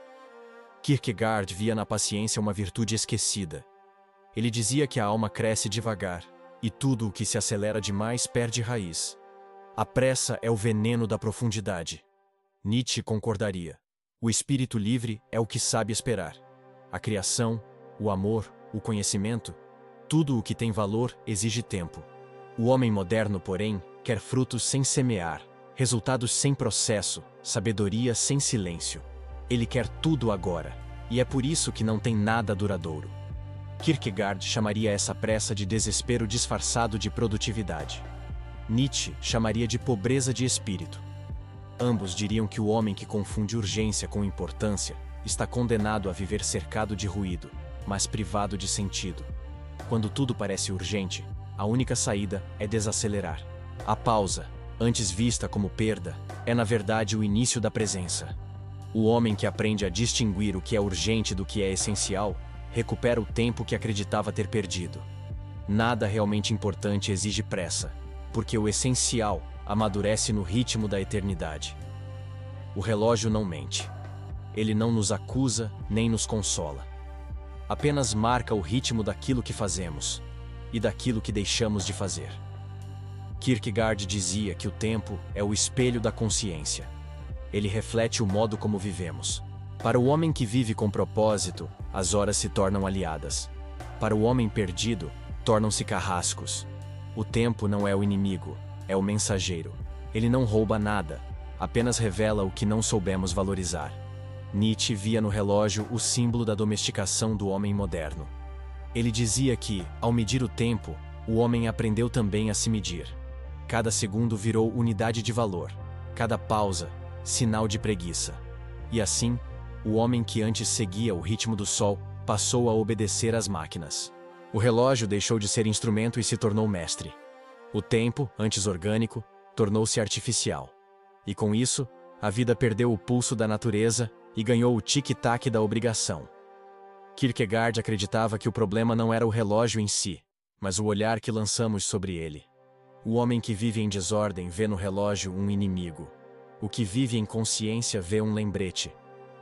Kierkegaard via na paciência uma virtude esquecida. Ele dizia que a alma cresce devagar, e tudo o que se acelera demais perde raiz. A pressa é o veneno da profundidade. Nietzsche concordaria: o espírito livre é o que sabe esperar. A criação, o amor, o conhecimento, tudo o que tem valor exige tempo. O homem moderno, porém, quer frutos sem semear, resultados sem processo, sabedoria sem silêncio. Ele quer tudo agora, e é por isso que não tem nada duradouro. Kierkegaard chamaria essa pressa de desespero disfarçado de produtividade. Nietzsche chamaria de pobreza de espírito. Ambos diriam que o homem que confunde urgência com importância está condenado a viver cercado de ruído, mas privado de sentido. Quando tudo parece urgente, a única saída é desacelerar. A pausa, antes vista como perda, é na verdade o início da presença. O homem que aprende a distinguir o que é urgente do que é essencial, recupera o tempo que acreditava ter perdido. Nada realmente importante exige pressa, porque o essencial amadurece no ritmo da eternidade. O relógio não mente. Ele não nos acusa nem nos consola. Apenas marca o ritmo daquilo que fazemos e daquilo que deixamos de fazer. Kierkegaard dizia que o tempo é o espelho da consciência. Ele reflete o modo como vivemos. Para o homem que vive com propósito, as horas se tornam aliadas. Para o homem perdido, tornam-se carrascos. O tempo não é o inimigo, é o mensageiro. Ele não rouba nada, apenas revela o que não soubemos valorizar. Nietzsche via no relógio o símbolo da domesticação do homem moderno. Ele dizia que, ao medir o tempo, o homem aprendeu também a se medir. Cada segundo virou unidade de valor, cada pausa, sinal de preguiça. E assim, o homem que antes seguia o ritmo do sol passou a obedecer às máquinas. O relógio deixou de ser instrumento e se tornou mestre. O tempo, antes orgânico, tornou-se artificial. E com isso, a vida perdeu o pulso da natureza e ganhou o tic-tac da obrigação. Kierkegaard acreditava que o problema não era o relógio em si, mas o olhar que lançamos sobre ele. O homem que vive em desordem vê no relógio um inimigo. O que vive em consciência vê um lembrete.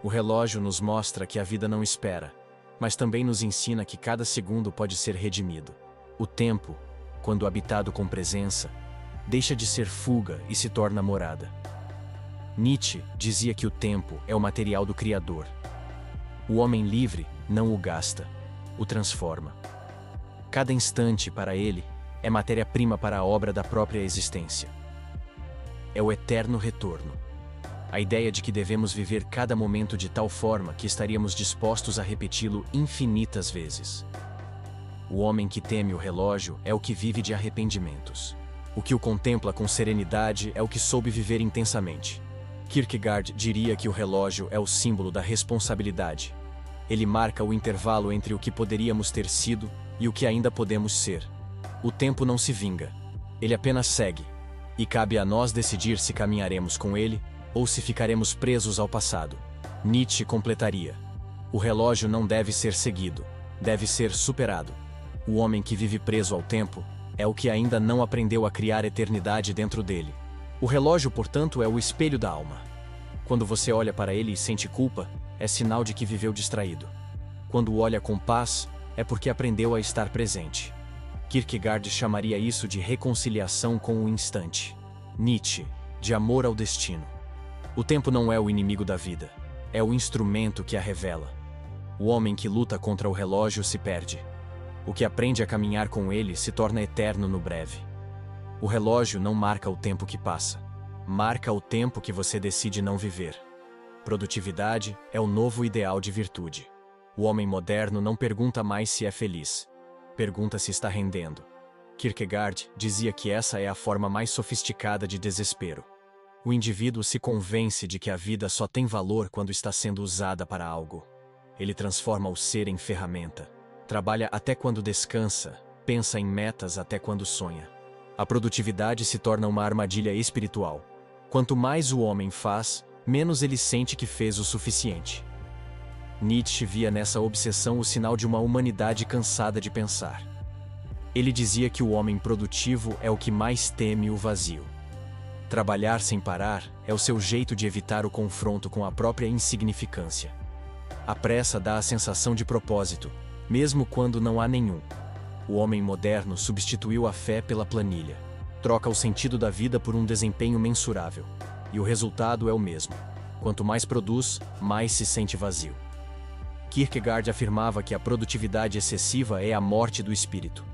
O relógio nos mostra que a vida não espera, mas também nos ensina que cada segundo pode ser redimido. O tempo, quando habitado com presença, deixa de ser fuga e se torna morada. Nietzsche dizia que o tempo é o material do Criador. O homem livre não o gasta, o transforma. Cada instante, para ele, é matéria-prima para a obra da própria existência. É o eterno retorno. A ideia de que devemos viver cada momento de tal forma que estaríamos dispostos a repeti-lo infinitas vezes. O homem que teme o relógio é o que vive de arrependimentos. O que o contempla com serenidade é o que soube viver intensamente. Kierkegaard diria que o relógio é o símbolo da responsabilidade. Ele marca o intervalo entre o que poderíamos ter sido e o que ainda podemos ser. O tempo não se vinga. Ele apenas segue. E cabe a nós decidir se caminharemos com ele ou se ficaremos presos ao passado. Nietzsche completaria: o relógio não deve ser seguido, deve ser superado. O homem que vive preso ao tempo é o que ainda não aprendeu a criar eternidade dentro dele. O relógio, portanto, é o espelho da alma. Quando você olha para ele e sente culpa, é sinal de que viveu distraído. Quando olha com paz, é porque aprendeu a estar presente. Kierkegaard chamaria isso de reconciliação com o instante. Nietzsche, de amor ao destino. O tempo não é o inimigo da vida, é o instrumento que a revela. O homem que luta contra o relógio se perde. O que aprende a caminhar com ele se torna eterno no breve. O relógio não marca o tempo que passa, marca o tempo que você decide não viver. Produtividade é o novo ideal de virtude. O homem moderno não pergunta mais se é feliz, pergunta se está rendendo. Kierkegaard dizia que essa é a forma mais sofisticada de desespero. O indivíduo se convence de que a vida só tem valor quando está sendo usada para algo. Ele transforma o ser em ferramenta. Trabalha até quando descansa, pensa em metas até quando sonha. A produtividade se torna uma armadilha espiritual. Quanto mais o homem faz, menos ele sente que fez o suficiente. Nietzsche via nessa obsessão o sinal de uma humanidade cansada de pensar. Ele dizia que o homem produtivo é o que mais teme o vazio. Trabalhar sem parar é o seu jeito de evitar o confronto com a própria insignificância. A pressa dá a sensação de propósito, mesmo quando não há nenhum. O homem moderno substituiu a fé pela planilha. Troca o sentido da vida por um desempenho mensurável. E o resultado é o mesmo. Quanto mais produz, mais se sente vazio. Kierkegaard afirmava que a produtividade excessiva é a morte do espírito.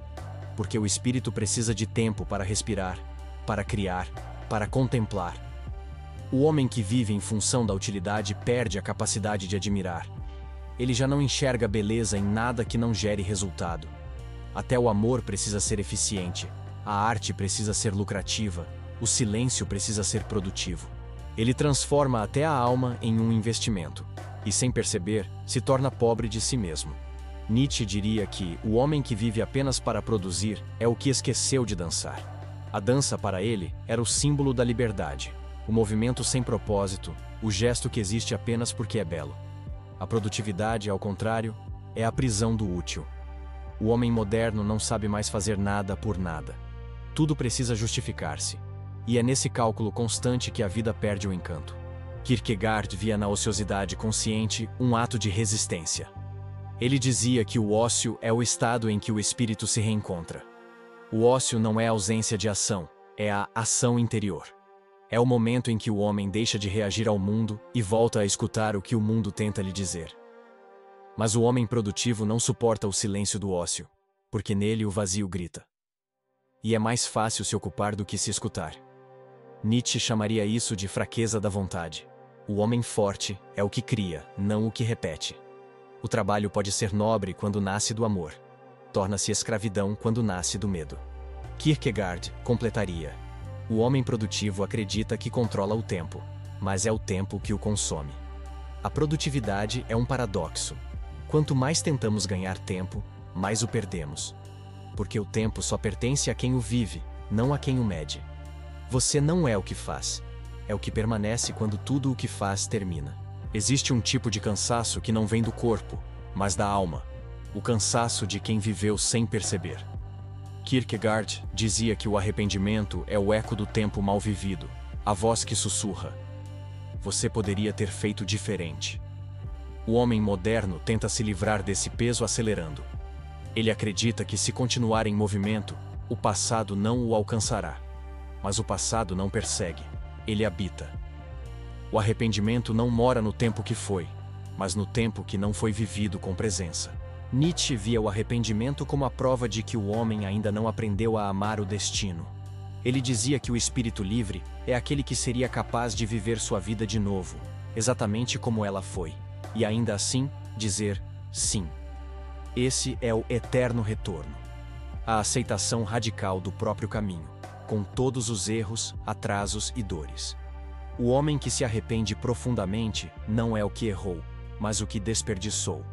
Porque o espírito precisa de tempo para respirar, para criar, para contemplar. O homem que vive em função da utilidade perde a capacidade de admirar. Ele já não enxerga beleza em nada que não gere resultado. Até o amor precisa ser eficiente, a arte precisa ser lucrativa, o silêncio precisa ser produtivo. Ele transforma até a alma em um investimento, e sem perceber, se torna pobre de si mesmo. Nietzsche diria que o homem que vive apenas para produzir é o que esqueceu de dançar. A dança para ele era o símbolo da liberdade, o movimento sem propósito, o gesto que existe apenas porque é belo. A produtividade, ao contrário, é a prisão do útil. O homem moderno não sabe mais fazer nada por nada. Tudo precisa justificar-se. E é nesse cálculo constante que a vida perde o encanto. Kierkegaard via na ociosidade consciente um ato de resistência. Ele dizia que o ócio é o estado em que o espírito se reencontra. O ócio não é a ausência de ação, é a ação interior. É o momento em que o homem deixa de reagir ao mundo e volta a escutar o que o mundo tenta lhe dizer. Mas o homem produtivo não suporta o silêncio do ócio, porque nele o vazio grita. e é mais fácil se ocupar do que se escutar. Nietzsche chamaria isso de fraqueza da vontade. O homem forte é o que cria, não o que repete. O trabalho pode ser nobre quando nasce do amor. Torna-se escravidão quando nasce do medo. Kierkegaard completaria: o homem produtivo acredita que controla o tempo, mas é o tempo que o consome. A produtividade é um paradoxo. Quanto mais tentamos ganhar tempo, mais o perdemos. Porque o tempo só pertence a quem o vive, não a quem o mede. Você não é o que faz. É o que permanece quando tudo o que faz termina. Existe um tipo de cansaço que não vem do corpo, mas da alma. O cansaço de quem viveu sem perceber. Kierkegaard dizia que o arrependimento é o eco do tempo mal vivido, a voz que sussurra: você poderia ter feito diferente. O homem moderno tenta se livrar desse peso acelerando. Ele acredita que se continuar em movimento, o passado não o alcançará. Mas o passado não persegue, ele habita. O arrependimento não mora no tempo que foi, mas no tempo que não foi vivido com presença. Nietzsche via o arrependimento como a prova de que o homem ainda não aprendeu a amar o destino. Ele dizia que o espírito livre é aquele que seria capaz de viver sua vida de novo, exatamente como ela foi, e ainda assim dizer sim. Esse é o eterno retorno. A aceitação radical do próprio caminho, com todos os erros, atrasos e dores. O homem que se arrepende profundamente não é o que errou, mas o que desperdiçou.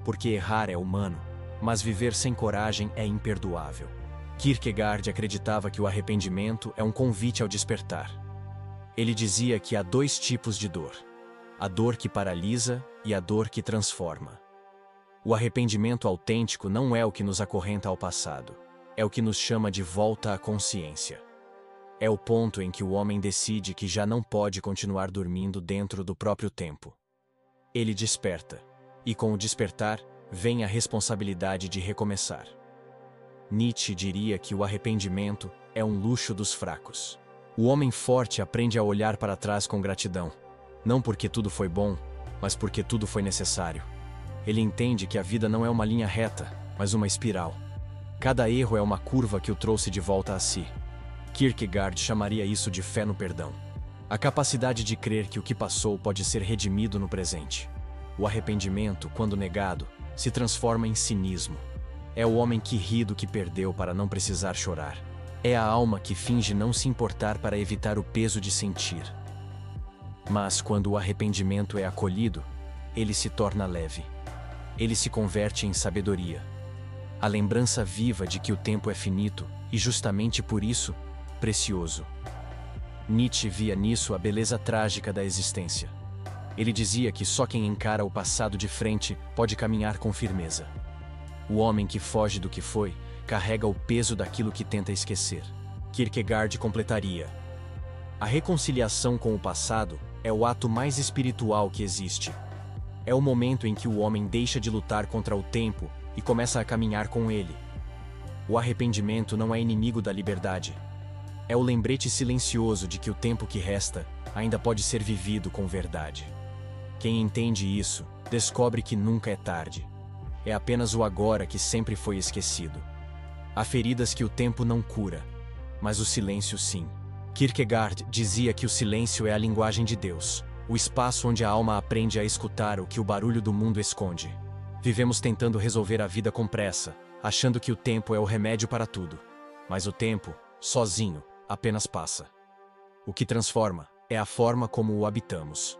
Porque errar é humano, mas viver sem coragem é imperdoável. Kierkegaard acreditava que o arrependimento é um convite ao despertar. Ele dizia que há dois tipos de dor: a dor que paralisa e a dor que transforma. O arrependimento autêntico não é o que nos acorrenta ao passado, é o que nos chama de volta à consciência. É o ponto em que o homem decide que já não pode continuar dormindo dentro do próprio tempo. Ele desperta, e com o despertar, vem a responsabilidade de recomeçar. Nietzsche diria que o arrependimento é um luxo dos fracos. O homem forte aprende a olhar para trás com gratidão, não porque tudo foi bom, mas porque tudo foi necessário. Ele entende que a vida não é uma linha reta, mas uma espiral. Cada erro é uma curva que o trouxe de volta a si. Kierkegaard chamaria isso de fé no perdão. A capacidade de crer que o que passou pode ser redimido no presente. O arrependimento, quando negado, se transforma em cinismo. É o homem que ri do que perdeu para não precisar chorar. É a alma que finge não se importar para evitar o peso de sentir. Mas quando o arrependimento é acolhido, ele se torna leve. Ele se converte em sabedoria. A lembrança viva de que o tempo é finito e, justamente por isso, precioso. Nietzsche via nisso a beleza trágica da existência. Ele dizia que só quem encara o passado de frente pode caminhar com firmeza. O homem que foge do que foi, carrega o peso daquilo que tenta esquecer. Kierkegaard completaria: a reconciliação com o passado é o ato mais espiritual que existe. É o momento em que o homem deixa de lutar contra o tempo e começa a caminhar com ele. O arrependimento não é inimigo da liberdade. É o lembrete silencioso de que o tempo que resta ainda pode ser vivido com verdade. Quem entende isso, descobre que nunca é tarde. É apenas o agora que sempre foi esquecido. Há feridas que o tempo não cura, mas o silêncio sim. Kierkegaard dizia que o silêncio é a linguagem de Deus, o espaço onde a alma aprende a escutar o que o barulho do mundo esconde. Vivemos tentando resolver a vida com pressa, achando que o tempo é o remédio para tudo. Mas o tempo, sozinho, apenas passa. O que transforma é a forma como o habitamos.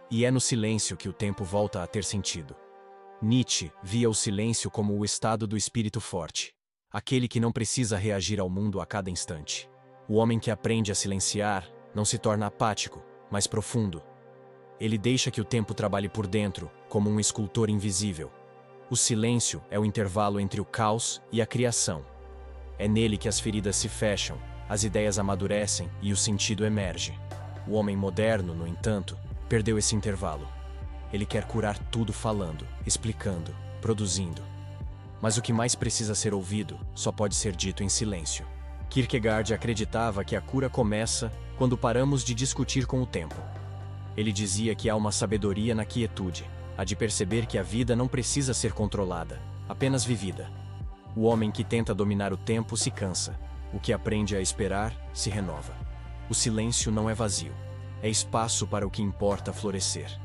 E é no silêncio que o tempo volta a ter sentido. Nietzsche via o silêncio como o estado do espírito forte, aquele que não precisa reagir ao mundo a cada instante. O homem que aprende a silenciar não se torna apático, mas profundo. Ele deixa que o tempo trabalhe por dentro, como um escultor invisível. O silêncio é o intervalo entre o caos e a criação. É nele que as feridas se fecham, as ideias amadurecem e o sentido emerge. O homem moderno, no entanto, perdeu esse intervalo. Ele quer curar tudo falando, explicando, produzindo. Mas o que mais precisa ser ouvido só pode ser dito em silêncio. Kierkegaard acreditava que a cura começa quando paramos de discutir com o tempo. Ele dizia que há uma sabedoria na quietude, a de perceber que a vida não precisa ser controlada, apenas vivida. O homem que tenta dominar o tempo se cansa, O que aprende a esperar, se renova. O silêncio não é vazio. É espaço para o que importa florescer.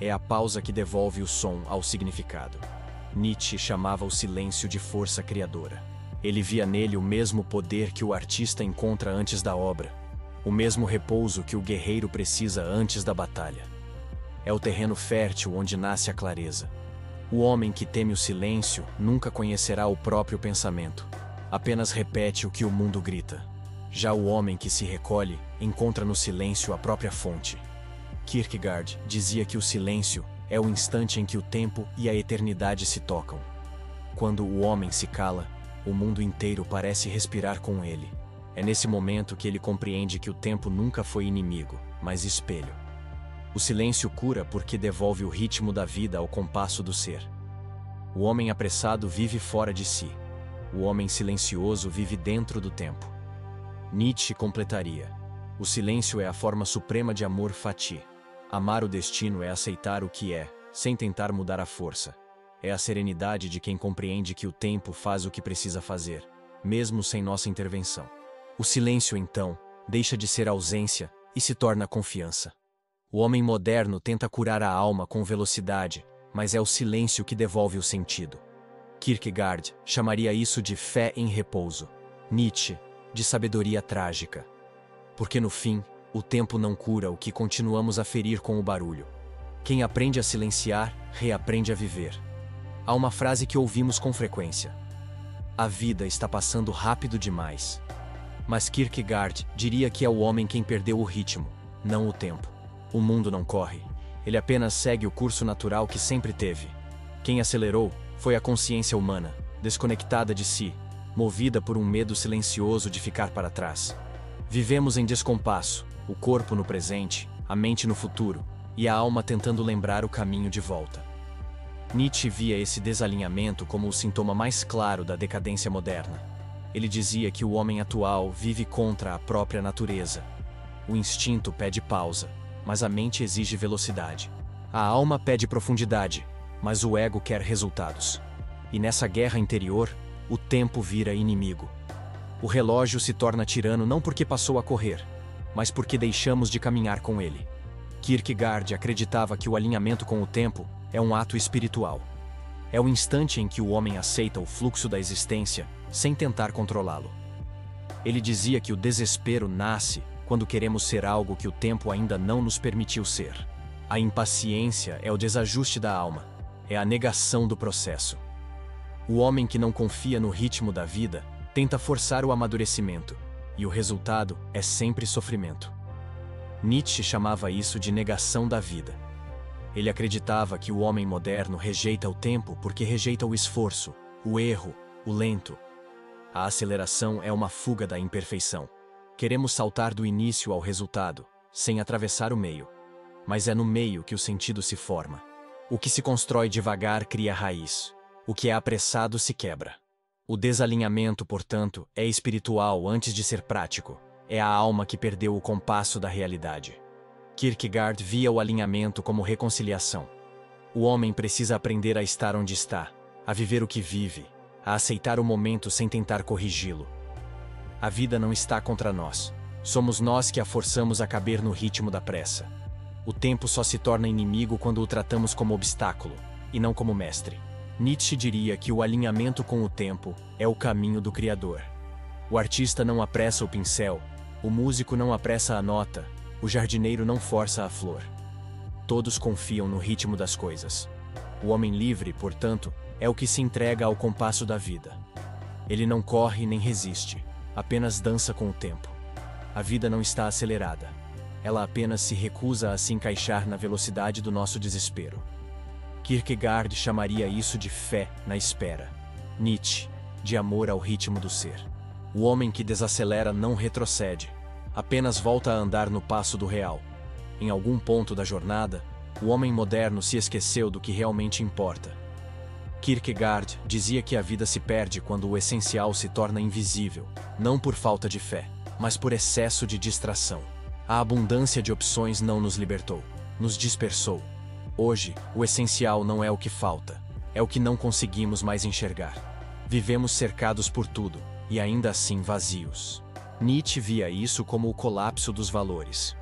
É a pausa que devolve o som ao significado. Nietzsche chamava o silêncio de força criadora. Ele via nele o mesmo poder que o artista encontra antes da obra, o mesmo repouso que o guerreiro precisa antes da batalha. É o terreno fértil onde nasce a clareza. O homem que teme o silêncio nunca conhecerá o próprio pensamento. Apenas repete o que o mundo grita. Já o homem que se recolhe encontra no silêncio a própria fonte. Kierkegaard dizia que o silêncio é o instante em que o tempo e a eternidade se tocam. Quando o homem se cala, o mundo inteiro parece respirar com ele. É nesse momento que ele compreende que o tempo nunca foi inimigo, mas espelho. O silêncio cura porque devolve o ritmo da vida ao compasso do ser. O homem apressado vive fora de si. O homem silencioso vive dentro do tempo. Nietzsche completaria: o silêncio é a forma suprema de amor fati. Amar o destino é aceitar o que é, sem tentar mudar a força. É a serenidade de quem compreende que o tempo faz o que precisa fazer, mesmo sem nossa intervenção. O silêncio, então, deixa de ser ausência e se torna confiança. O homem moderno tenta curar a alma com velocidade, mas é o silêncio que devolve o sentido. Kierkegaard chamaria isso de fé em repouso. Nietzsche, de sabedoria trágica. Porque no fim, o tempo não cura o que continuamos a ferir com o barulho. Quem aprende a silenciar, reaprende a viver. Há uma frase que ouvimos com frequência: a vida está passando rápido demais. Mas Kierkegaard diria que é o homem quem perdeu o ritmo, não o tempo. O mundo não corre. Ele apenas segue o curso natural que sempre teve. Quem acelerou foi a consciência humana, desconectada de si, movida por um medo silencioso de ficar para trás. Vivemos em descompasso, o corpo no presente, a mente no futuro, e a alma tentando lembrar o caminho de volta. Nietzsche via esse desalinhamento como o sintoma mais claro da decadência moderna. Ele dizia que o homem atual vive contra a própria natureza. O instinto pede pausa, mas a mente exige velocidade. A alma pede profundidade, mas o ego quer resultados. E nessa guerra interior, o tempo vira inimigo. O relógio se torna tirano não porque passou a correr, mas porque deixamos de caminhar com ele. Kierkegaard acreditava que o alinhamento com o tempo é um ato espiritual. É o instante em que o homem aceita o fluxo da existência sem tentar controlá-lo. Ele dizia que o desespero nasce quando queremos ser algo que o tempo ainda não nos permitiu ser. A impaciência é o desajuste da alma, é a negação do processo. O homem que não confia no ritmo da vida tenta forçar o amadurecimento, e o resultado é sempre sofrimento. Nietzsche chamava isso de negação da vida. Ele acreditava que o homem moderno rejeita o tempo porque rejeita o esforço, o erro, o lento. A aceleração é uma fuga da imperfeição. Queremos saltar do início ao resultado, sem atravessar o meio. Mas é no meio que o sentido se forma. O que se constrói devagar cria raiz. O que é apressado se quebra. O desalinhamento, portanto, é espiritual antes de ser prático. É a alma que perdeu o compasso da realidade. Kierkegaard via o alinhamento como reconciliação. O homem precisa aprender a estar onde está, a viver o que vive, a aceitar o momento sem tentar corrigi-lo. A vida não está contra nós. Somos nós que a forçamos a caber no ritmo da pressa. O tempo só se torna inimigo quando o tratamos como obstáculo, e não como mestre. Nietzsche diria que o alinhamento com o tempo é o caminho do Criador. O artista não apressa o pincel, o músico não apressa a nota, o jardineiro não força a flor. Todos confiam no ritmo das coisas. O homem livre, portanto, é o que se entrega ao compasso da vida. Ele não corre nem resiste, apenas dança com o tempo. A vida não está acelerada. Ela apenas se recusa a se encaixar na velocidade do nosso desespero. Kierkegaard chamaria isso de fé na espera. Nietzsche, de amor ao ritmo do ser. O homem que desacelera não retrocede, apenas volta a andar no passo do real. Em algum ponto da jornada, o homem moderno se esqueceu do que realmente importa. Kierkegaard dizia que a vida se perde quando o essencial se torna invisível, não por falta de fé, mas por excesso de distração. A abundância de opções não nos libertou, nos dispersou. Hoje, o essencial não é o que falta, é o que não conseguimos mais enxergar. Vivemos cercados por tudo, e ainda assim vazios. Nietzsche via isso como o colapso dos valores.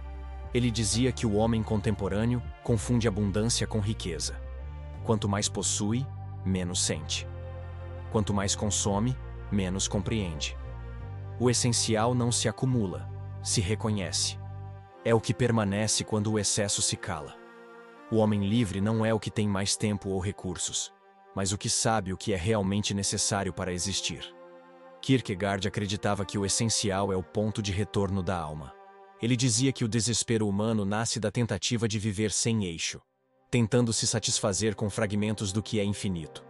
Ele dizia que o homem contemporâneo confunde abundância com riqueza. Quanto mais possui, menos sente. Quanto mais consome, menos compreende. O essencial não se acumula, se reconhece. É o que permanece quando o excesso se cala. O homem livre não é o que tem mais tempo ou recursos, mas o que sabe o que é realmente necessário para existir. Kierkegaard acreditava que o essencial é o ponto de retorno da alma. Ele dizia que o desespero humano nasce da tentativa de viver sem eixo, tentando se satisfazer com fragmentos do que é infinito.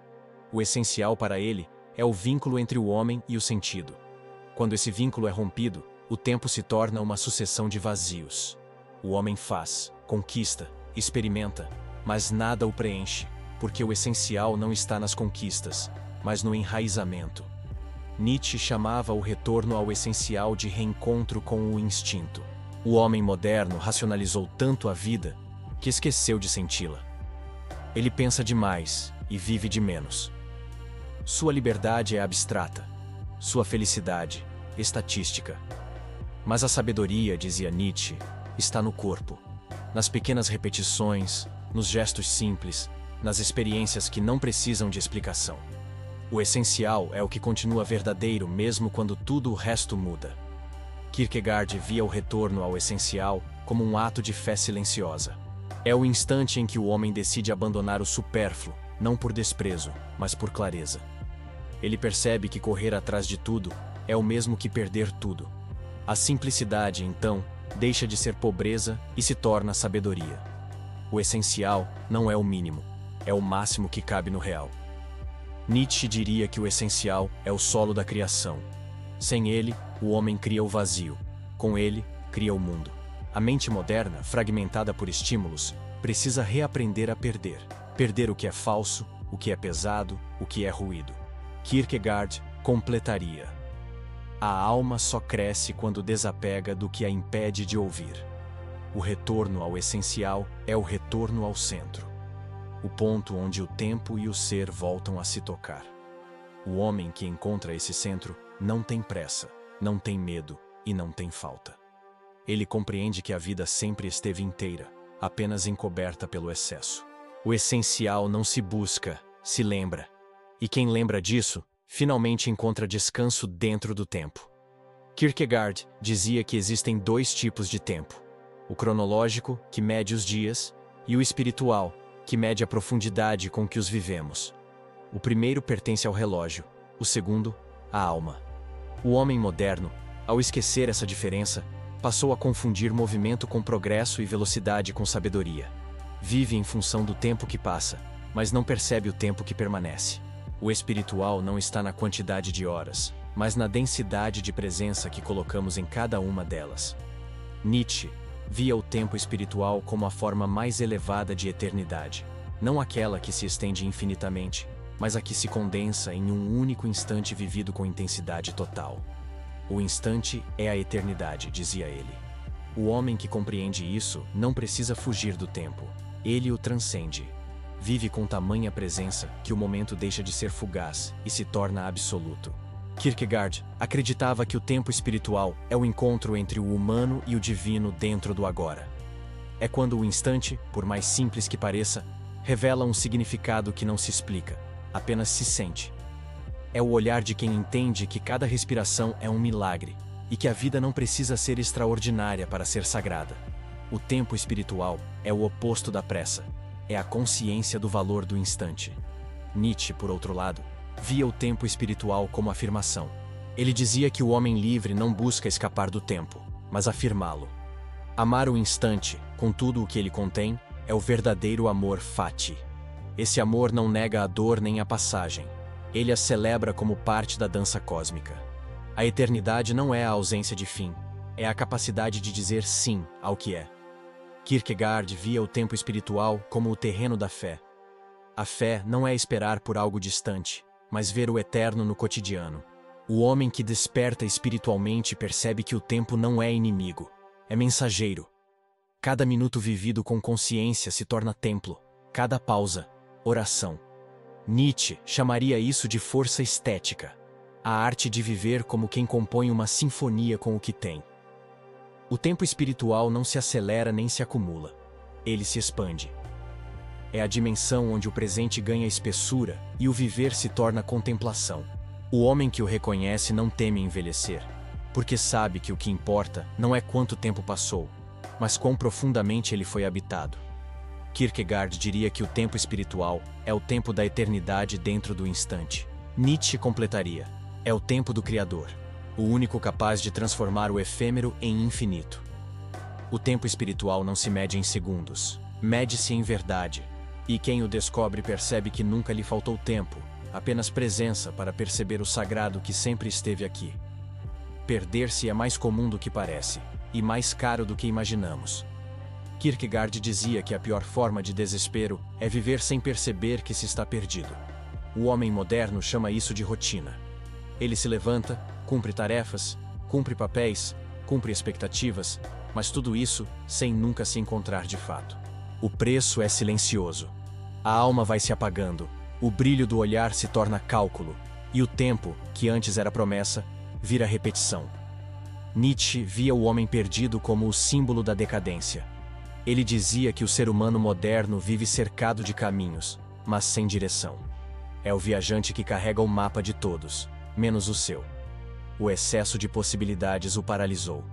O essencial para ele é o vínculo entre o homem e o sentido. Quando esse vínculo é rompido, o tempo se torna uma sucessão de vazios. O homem faz, conquista, experimenta, mas nada o preenche, porque o essencial não está nas conquistas, mas no enraizamento. Nietzsche chamava o retorno ao essencial de reencontro com o instinto. O homem moderno racionalizou tanto a vida que esqueceu de senti-la. Ele pensa demais e vive de menos. Sua liberdade é abstrata, sua felicidade, estatística. Mas a sabedoria, dizia Nietzsche, está no corpo, nas pequenas repetições, nos gestos simples, nas experiências que não precisam de explicação. O essencial é o que continua verdadeiro mesmo quando tudo o resto muda. Kierkegaard via o retorno ao essencial como um ato de fé silenciosa. É o instante em que o homem decide abandonar o supérfluo, não por desprezo, mas por clareza. Ele percebe que correr atrás de tudo é o mesmo que perder tudo. A simplicidade, então, deixa de ser pobreza e se torna sabedoria. O essencial não é o mínimo, é o máximo que cabe no real. Nietzsche diria que o essencial é o solo da criação. Sem ele, o homem cria o vazio. Com ele, cria o mundo. A mente moderna, fragmentada por estímulos, precisa reaprender a perder. Perder o que é falso, o que é pesado, o que é ruído. Kierkegaard completaria: a alma só cresce quando desapega do que a impede de ouvir. O retorno ao essencial é o retorno ao centro. O ponto onde o tempo e o ser voltam a se tocar. O homem que encontra esse centro não tem pressa, não tem medo e não tem falta. Ele compreende que a vida sempre esteve inteira, apenas encoberta pelo excesso. O essencial não se busca, se lembra. E quem lembra disso, finalmente encontra descanso dentro do tempo. Kierkegaard dizia que existem dois tipos de tempo: o cronológico, que mede os dias, e o espiritual, que mede a profundidade com que os vivemos. O primeiro pertence ao relógio, o segundo, à alma. O homem moderno, ao esquecer essa diferença, passou a confundir movimento com progresso e velocidade com sabedoria. Vive em função do tempo que passa, mas não percebe o tempo que permanece. O espiritual não está na quantidade de horas, mas na densidade de presença que colocamos em cada uma delas. Nietzsche via o tempo espiritual como a forma mais elevada de eternidade, não aquela que se estende infinitamente, mas a que se condensa em um único instante vivido com intensidade total. O instante é a eternidade, dizia ele. O homem que compreende isso não precisa fugir do tempo, ele o transcende. Vive com tamanha presença que o momento deixa de ser fugaz e se torna absoluto. Kierkegaard acreditava que o tempo espiritual é o encontro entre o humano e o divino dentro do agora. É quando o instante, por mais simples que pareça, revela um significado que não se explica, apenas se sente. É o olhar de quem entende que cada respiração é um milagre e que a vida não precisa ser extraordinária para ser sagrada. O tempo espiritual é o oposto da pressa, é a consciência do valor do instante. Nietzsche, por outro lado, via o tempo espiritual como afirmação. Ele dizia que o homem livre não busca escapar do tempo, mas afirmá-lo. Amar o instante, com tudo o que ele contém, é o verdadeiro amor fati. Esse amor não nega a dor nem a passagem. Ele a celebra como parte da dança cósmica. A eternidade não é a ausência de fim, é a capacidade de dizer sim ao que é. Kierkegaard via o tempo espiritual como o terreno da fé. A fé não é esperar por algo distante, mas ver o eterno no cotidiano. O homem que desperta espiritualmente percebe que o tempo não é inimigo, é mensageiro. Cada minuto vivido com consciência se torna templo, cada pausa, oração. Nietzsche chamaria isso de força estética. a arte de viver como quem compõe uma sinfonia com o que tem. O tempo espiritual não se acelera nem se acumula. Ele se expande. É a dimensão onde o presente ganha espessura e o viver se torna contemplação. O homem que o reconhece não teme envelhecer, porque sabe que o que importa não é quanto tempo passou, mas quão profundamente ele foi habitado. Kierkegaard diria que o tempo espiritual é o tempo da eternidade dentro do instante. Nietzsche completaria: é o tempo do Criador, o único capaz de transformar o efêmero em infinito. O tempo espiritual não se mede em segundos, mede-se em verdade, e quem o descobre percebe que nunca lhe faltou tempo, apenas presença para perceber o sagrado que sempre esteve aqui. Perder-se é mais comum do que parece, e mais caro do que imaginamos. Kierkegaard dizia que a pior forma de desespero é viver sem perceber que se está perdido. O homem moderno chama isso de rotina. Ele se levanta, cumpre tarefas, cumpre papéis, cumpre expectativas, mas tudo isso sem nunca se encontrar de fato. O preço é silencioso. A alma vai se apagando, o brilho do olhar se torna cálculo, e o tempo, que antes era promessa, vira repetição. Nietzsche via o homem perdido como o símbolo da decadência. Ele dizia que o ser humano moderno vive cercado de caminhos, mas sem direção. É o viajante que carrega o mapa de todos, menos o seu. O excesso de possibilidades o paralisou.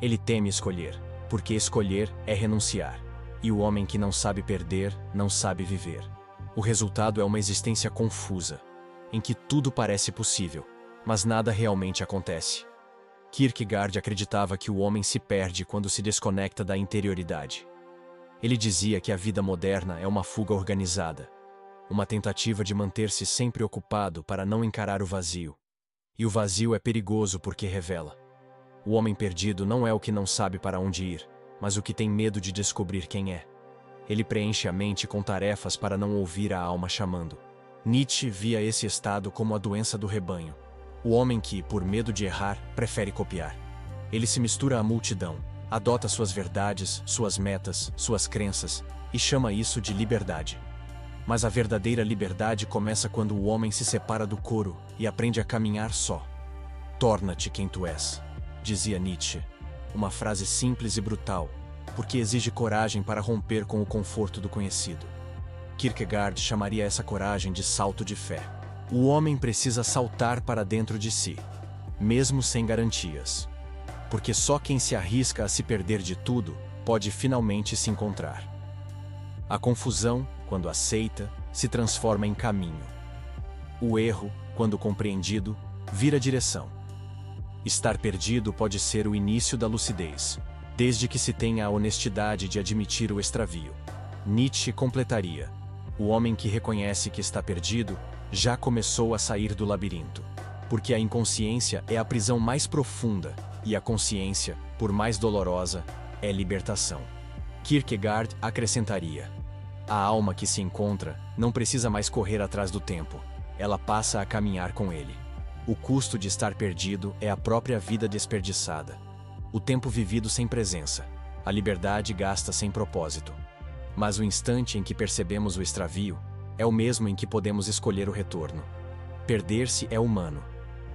Ele teme escolher, porque escolher é renunciar. E o homem que não sabe perder, não sabe viver. O resultado é uma existência confusa, em que tudo parece possível, mas nada realmente acontece. Kierkegaard acreditava que o homem se perde quando se desconecta da interioridade. Ele dizia que a vida moderna é uma fuga organizada, uma tentativa de manter-se sempre ocupado para não encarar o vazio. E o vazio é perigoso porque revela. O homem perdido não é o que não sabe para onde ir, mas o que tem medo de descobrir quem é. Ele preenche a mente com tarefas para não ouvir a alma chamando. Nietzsche via esse estado como a doença do rebanho. O homem que, por medo de errar, prefere copiar. Ele se mistura à multidão, adota suas verdades, suas metas, suas crenças, e chama isso de liberdade. Mas a verdadeira liberdade começa quando o homem se separa do coro e aprende a caminhar só. Torna-te quem tu és, dizia Nietzsche. Uma frase simples e brutal, porque exige coragem para romper com o conforto do conhecido. Kierkegaard chamaria essa coragem de salto de fé. O homem precisa saltar para dentro de si, mesmo sem garantias. Porque só quem se arrisca a se perder de tudo pode finalmente se encontrar. A confusão, quando aceita, se transforma em caminho. O erro, quando compreendido, vira direção. Estar perdido pode ser o início da lucidez, desde que se tenha a honestidade de admitir o extravio. Nietzsche completaria: o homem que reconhece que está perdido já começou a sair do labirinto, porque a inconsciência é a prisão mais profunda, e a consciência, por mais dolorosa, é libertação. Kierkegaard acrescentaria: a alma que se encontra não precisa mais correr atrás do tempo, ela passa a caminhar com ele. O custo de estar perdido é a própria vida desperdiçada. O tempo vivido sem presença, a liberdade gasta sem propósito. Mas o instante em que percebemos o extravio é o mesmo em que podemos escolher o retorno. Perder-se é humano.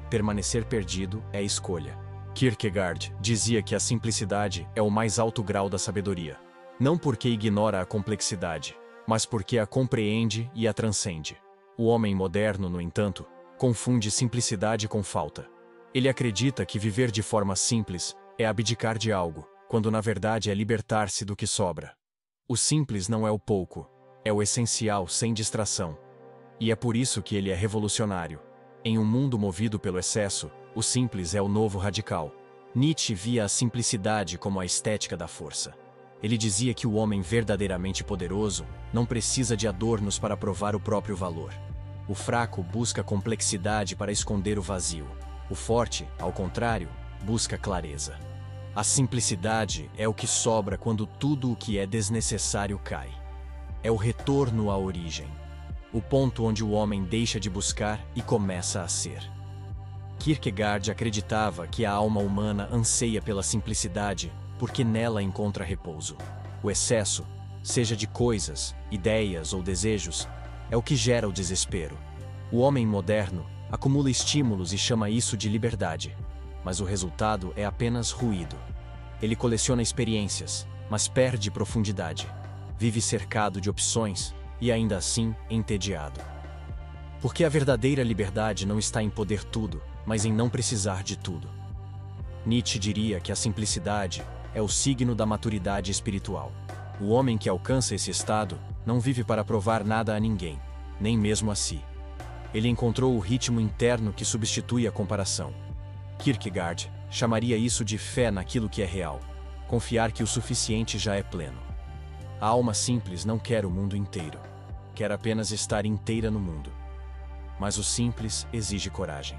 Permanecer perdido é escolha. Kierkegaard dizia que a simplicidade é o mais alto grau da sabedoria. Não porque ignora a complexidade, mas porque a compreende e a transcende. O homem moderno, no entanto, confunde simplicidade com falta. Ele acredita que viver de forma simples é abdicar de algo, quando na verdade é libertar-se do que sobra. O simples não é o pouco, é o essencial sem distração. E é por isso que ele é revolucionário. Em um mundo movido pelo excesso, o simples é o novo radical. Nietzsche via a simplicidade como a estética da força. Ele dizia que o homem verdadeiramente poderoso não precisa de adornos para provar o próprio valor. O fraco busca complexidade para esconder o vazio. O forte, ao contrário, busca clareza. A simplicidade é o que sobra quando tudo o que é desnecessário cai. É o retorno à origem. O ponto onde o homem deixa de buscar e começa a ser. Kierkegaard acreditava que a alma humana anseia pela simplicidade porque nela encontra repouso. O excesso, seja de coisas, ideias ou desejos, é o que gera o desespero. O homem moderno Acumula estímulos e chama isso de liberdade, mas o resultado é apenas ruído. Ele coleciona experiências, mas perde profundidade. Vive cercado de opções e ainda assim entediado. Porque a verdadeira liberdade não está em poder tudo, mas em não precisar de tudo. Nietzsche diria que a simplicidade é o signo da maturidade espiritual. O homem que alcança esse estado não vive para provar nada a ninguém, nem mesmo a si. Ele encontrou o ritmo interno que substitui a comparação. Kierkegaard chamaria isso de fé naquilo que é real, confiar que o suficiente já é pleno. A alma simples não quer o mundo inteiro, quer apenas estar inteira no mundo. Mas o simples exige coragem.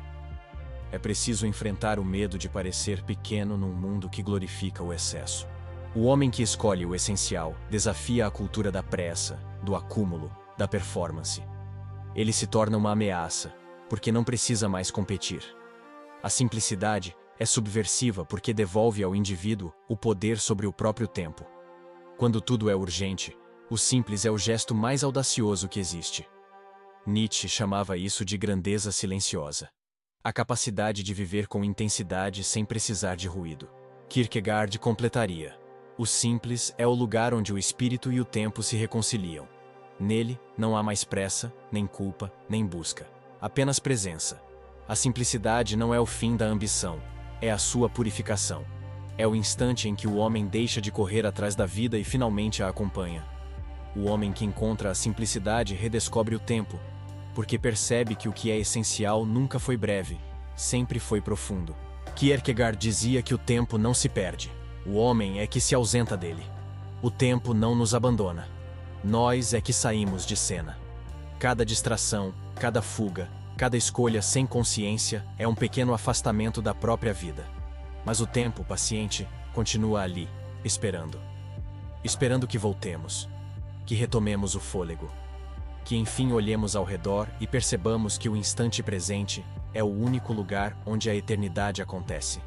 É preciso enfrentar o medo de parecer pequeno num mundo que glorifica o excesso. O homem que escolhe o essencial desafia a cultura da pressa, do acúmulo, da performance. Ele se torna uma ameaça, porque não precisa mais competir. A simplicidade é subversiva porque devolve ao indivíduo o poder sobre o próprio tempo. Quando tudo é urgente, o simples é o gesto mais audacioso que existe. Nietzsche chamava isso de grandeza silenciosa. A capacidade de viver com intensidade sem precisar de ruído. Kierkegaard completaria: o simples é o lugar onde o espírito e o tempo se reconciliam. Nele, não há mais pressa, nem culpa, nem busca. Apenas presença. A simplicidade não é o fim da ambição, é a sua purificação. É o instante em que o homem deixa de correr atrás da vida e finalmente a acompanha. O homem que encontra a simplicidade redescobre o tempo, porque percebe que o que é essencial nunca foi breve, sempre foi profundo. Kierkegaard dizia que o tempo não se perde, o homem é que se ausenta dele. O tempo não nos abandona. Nós é que saímos de cena. Cada distração, cada fuga, cada escolha sem consciência é um pequeno afastamento da própria vida. Mas o tempo, paciente, continua ali, esperando. Esperando que voltemos, que retomemos o fôlego, que enfim olhemos ao redor e percebamos que o instante presente é o único lugar onde a eternidade acontece.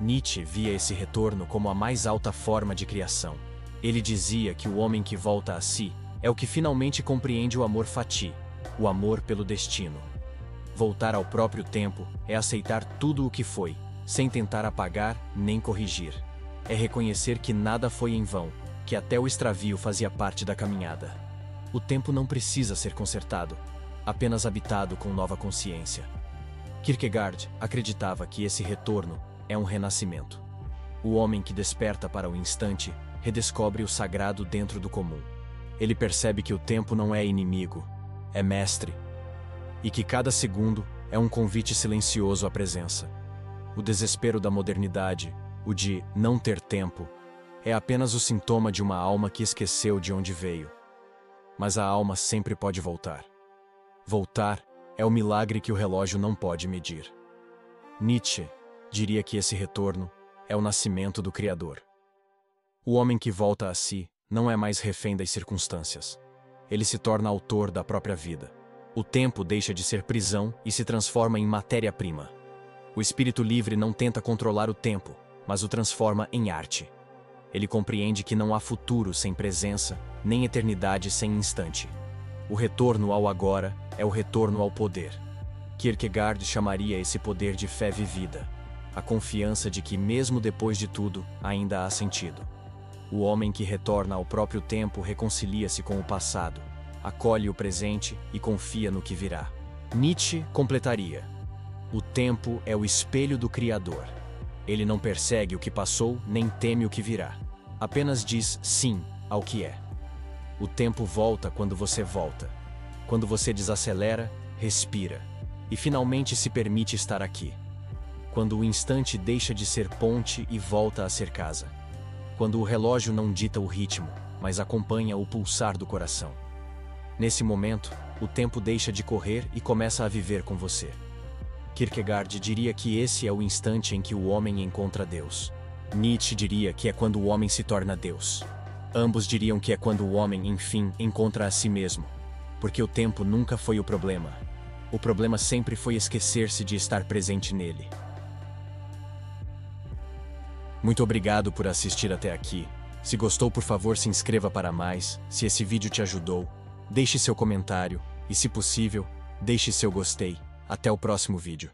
Nietzsche via esse retorno como a mais alta forma de criação. Ele dizia que o homem que volta a si é o que finalmente compreende o amor fati, o amor pelo destino. Voltar ao próprio tempo é aceitar tudo o que foi, sem tentar apagar nem corrigir. É reconhecer que nada foi em vão, que até o extravio fazia parte da caminhada. O tempo não precisa ser consertado, apenas habitado com nova consciência. Kierkegaard acreditava que esse retorno é um renascimento. O homem que desperta para o instante redescobre o sagrado dentro do comum. Ele percebe que o tempo não é inimigo, é mestre, e que cada segundo é um convite silencioso à presença. O desespero da modernidade, o de não ter tempo, é apenas o sintoma de uma alma que esqueceu de onde veio. Mas a alma sempre pode voltar. Voltar é o milagre que o relógio não pode medir. Nietzsche diria que esse retorno é o nascimento do Criador. O homem que volta a si não é mais refém das circunstâncias. Ele se torna autor da própria vida. O tempo deixa de ser prisão e se transforma em matéria-prima. O espírito livre não tenta controlar o tempo, mas o transforma em arte. Ele compreende que não há futuro sem presença, nem eternidade sem instante. O retorno ao agora é o retorno ao poder. Kierkegaard chamaria esse poder de fé vivida, a confiança de que, mesmo depois de tudo, ainda há sentido. O homem que retorna ao próprio tempo reconcilia-se com o passado, acolhe o presente e confia no que virá. Nietzsche completaria: o tempo é o espelho do Criador. Ele não persegue o que passou, nem teme o que virá. Apenas diz sim ao que é. O tempo volta quando você volta. Quando você desacelera, respira. E finalmente se permite estar aqui. Quando o instante deixa de ser ponte e volta a ser casa. Quando o relógio não dita o ritmo, mas acompanha o pulsar do coração. Nesse momento, o tempo deixa de correr e começa a viver com você. Kierkegaard diria que esse é o instante em que o homem encontra Deus. Nietzsche diria que é quando o homem se torna Deus. Ambos diriam que é quando o homem, enfim, encontra a si mesmo. Porque o tempo nunca foi o problema. O problema sempre foi esquecer-se de estar presente nele. Muito obrigado por assistir até aqui. Se gostou, por favor, se inscreva para mais. Se esse vídeo te ajudou, deixe seu comentário e, se possível, deixe seu gostei. Até o próximo vídeo.